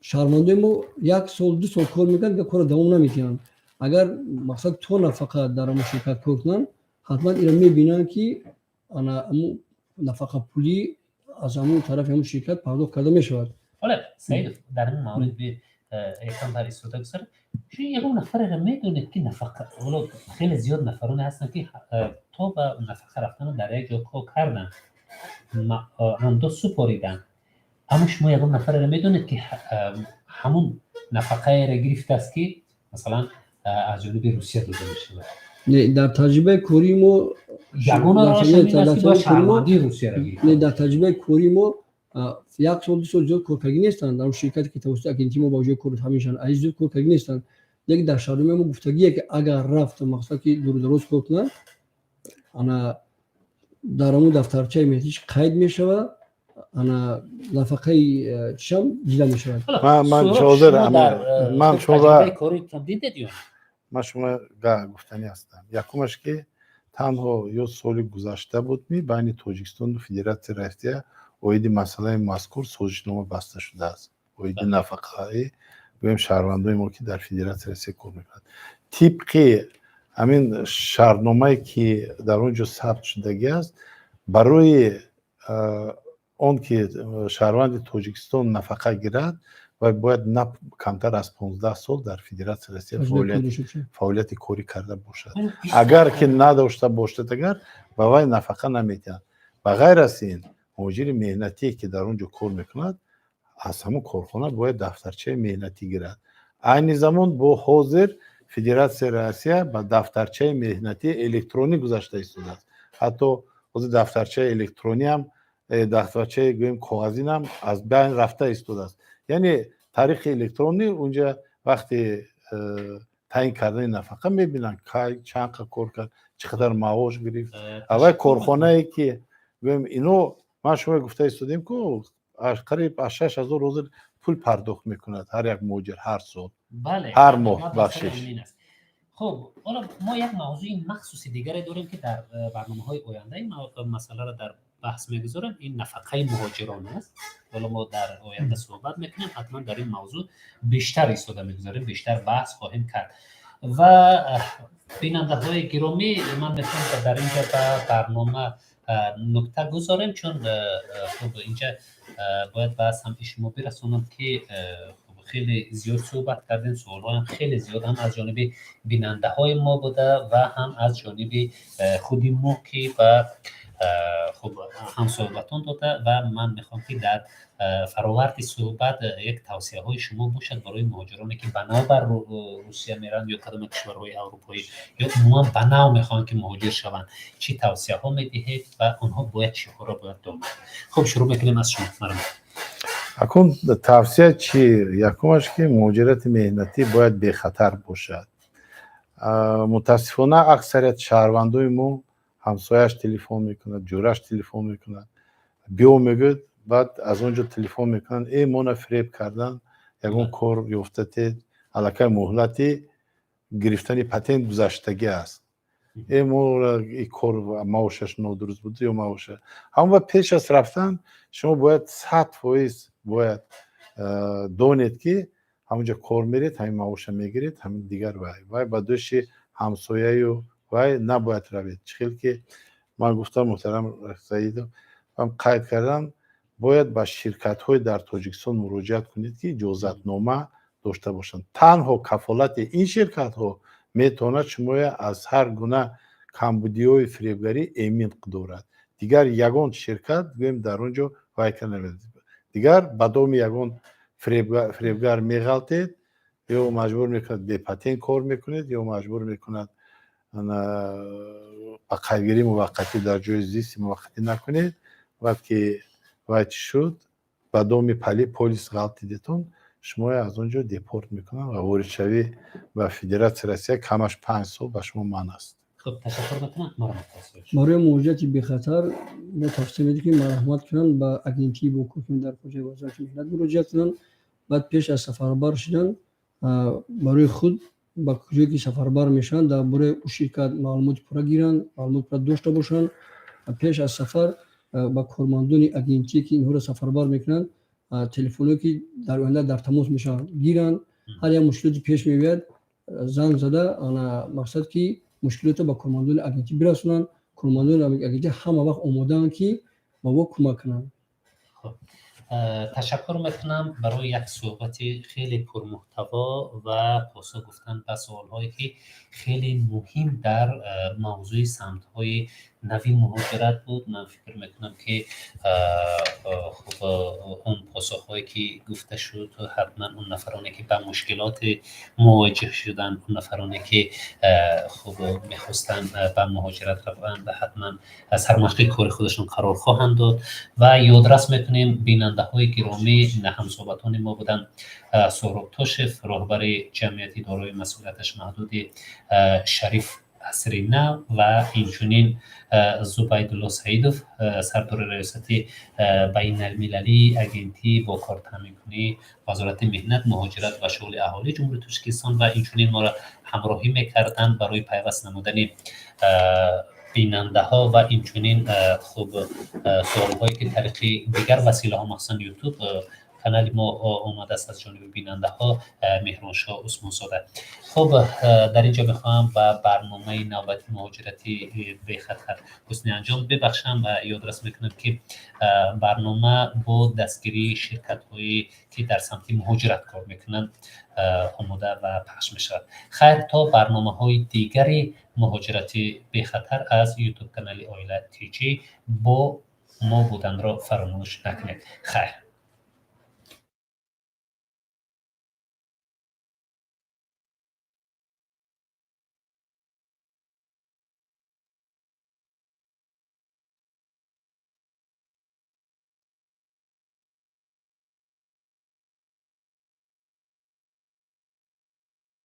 شهروندای ما 1 سال 2 سال کار میکنن که کار دوام نمیتونن. اگر مقصد تو نفقه در اون شرکت کار کنن حتما اینا میبینن که اون نفقه پولی از همون طرف همون شرکت پرداخت کرده میشود. حالا سعید در این مورد به یکم در استفاده گذاره چون یکم نفر را میدونید که نفقه حالا خیلی زیاد نفرانی هستن که تا به نفقه رفتن در یک جا کار کردن انداز سپاریدن، اما شما یکم نفر را میدونید که همون نفقه را گرفته است که مثلا از جانب روسیه داده میشه. نه در تجربه کاری ما یگانه راهش این است که با شهروندی روسیه را گرفته. نه در تجربه کاری ما 1 سال 2 سال زیاد کارکردگی نیستن در اون شرکتی که توسط اگنتی ما با جای کار همیشن از زیاد کارکردگی نیستن. لیکن در شهرنامه ما گفتگیه که اگر رفت مقصد که دور دراز کار کنن انا در اون دفترچه مهنتیش قید میشود، انا نفقه چشم دیده میشود. من حاضر من شما کاریتون دیدید یا من شما گفتنی هستم. یکمش که تنها یه سال گذشته بود بین تاجیکستان و فدراسیون روسیه اوید مسئله مذکور سازشنامه بسته شده است. اوید نفقه گویم شهروندای ما که در فدراسیون روسیه کار میکنند طبق همین شرطنامه‌ای که در اونجا ثبت شده است برای اون که شهروند تاجیکستان نفقه گیرد و باید نه کمتر از 15 سال در فدراسیون روسیه فعالیت کاری کرده باشد. اگر که نداشته باشد اگر با وی نفقه نمیدن. و غیر از این مجری مهنتی که در اونجا کار میکند از همون کارخانه باید دفترچه مهنتی گیرد. عین زمان با حاضر فدراسیون روسیه با دفترچه مهنتی الکترونیک گذاشته است. حتی از دفترچه الکترونی هم دفترچه گویم کاغذی هم از بین رفته است. یعنی تاریخ الکترونی اونجا وقتی تعیین کردن نفقه میبینن که چند کار کرد چقدر معاش گرفت. اول کارخانه ای که اینو ما شما گفته ایستادیم که قریب 6000 روز پول پرداخت میکند هر یک مهاجر هر سال. بله هر ماه بخشش. خب حالا ما یک موضوع مخصوصی دیگری داریم که در برنامه‌های آینده این مسئله را در بحث میگذارم. این نفقه مهاجران است. حالا ما در آینده صحبت میکنیم، حتما در این موضوع بیشتر ایستاده میگذاریم، بیشتر بحث خواهیم کرد. و بیننده های گرامی، من میخوام که در اینجا به برنامه نکته گذاریم، چون خب اینجا باید بحث هم شما برسونم که خیلی زیاد صحبت کردیم، سوال‌ها هم خیلی زیاد هم از جانب بیننده های ما بوده و هم از جانب خودی ما که و خب هم صحبتون داده و من میخوام که در فراورد صحبت یک توصیه های شما باشد برای مهاجرانی که بنابر روسیه میرن یا کدام کشورهای اروپایی یا عموما بنا میخوان که مهاجر شوند، چی توصیه ها میدهید و آنها باید چی ها را باید دامن؟ خب شروع میکنیم از شما. اکنون توصیه چی؟ یکمش که مهاجرت مهنتی باید به خطر باشد. متاسفانه اکثریت شهروندای ما همسایش تلفن میکنه، جورش تلفن میکنه، بیا میگه، بعد از اونجا تلفن میکنن ای مونا فریب کردن، یکون کار یافتید، الکی مهلتی گرفتن پتنت گذشتگی است. ای مورا ای کار معاشش نادرست بود یا معاشه. اما پیش از رفتن شما باید 100% باید دونید که همونجا کار میرید، همین معاش میگیرید، همین دیگر وای با دوشی همسایه و وای نباید روید. چخیل که من گفتم محترم سعید هم قید کردم، باید با شرکت های در تاجیکستان مراجعت کنید که اجازت نامه داشته باشند. تنها کفالت این شرکت ها میتواند شما از هر گونه کمبودی های فریبگری امین دارد. دیگر یگان شرکت گویم در اونجا وای کنید، دیگر بدام یگان فریبگر میغلطید یا مجبور میکند به پتین کار میکنید یا مجبور میکند قیدگیری موقتی در جای زیست موقتی نکنید. وقتی وقت شد بدام پلیس غلطی دیتون شما از اونجا دیپورت میکنن و وارد شوی و فدراسیون روسیه کمش 5 سال به شما من است. خب تشکر میکنم. برای مهاجرت به خطر ما توصیه میدیم که مرحمت کنن با اگنتی با کوکیم در کجای وزارت مهنت مراجعه کنن. بعد پیش از سفربر شدن برای خود با کجایی که سفربر میشن در برای شرکت معلومات پورا گیرن، معلومات پورا داشته باشن. پیش از سفر با کارمندان اگنتی که اینها رو سفربر میکنن تلفنی که در آینده در تماس میشن گیرن. هر یک مشکلاتی پیش میاد زنگ زده، انا مقصد که مشکلات با کارمندان اگنتی برسونن. کارمندان اگنتی همه وقت آماده‌اند که با ما کمک کنن. تشکر میکنم برای یک صحبت خیلی پرمحتوا و پاسخ گفتن به سوال‌هایی که خیلی مهم در موضوع سمت‌های نوی مهاجرت بود. من فکر میکنم که خب اون پاسخ‌هایی که گفته شد حتما اون نفرانی که به مشکلات مواجه شدن، اون نفرانی که خب میخواستن به مهاجرت روند حتما از هر مشکل کار خودشون قرار خواهند داد. و یادرس میکنیم بیننده های گرامی هم صحبتان ما بودن سهراب توشف رهبر جمعیتی دارای مسئولیتش محدود شریف عصری نو و اینچنین زبیدالله سعیدوف سردار ریاستی بین المللی اگنتی با کار تامین کنی وزارت مهنت مهاجرت و شغل اهالی جمهوری تاجیکستان و اینچنین ما را همراهی میکردن برای پیوست نمودن بیننده ها و اینچنین خوب سوال هایی که طریق دیگر وسیله ها مخصوصا یوتیوب کانال ما اومده است از جانب بیننده ها مهرانشاه عثمان زاده. خب در اینجا میخوام با برنامه نوبتی مهاجرتی به خطر حسن انجام ببخشم و یادرس میکنم که برنامه با دستگیری شرکت هایی که در سمت مهاجرت کار میکنن آماده و پخش میشود. خیر تا برنامه های دیگری مهاجرتی به خطر از یوتیوب کانال آیلا تیجی با ما بودن را فراموش نکنید. خیر.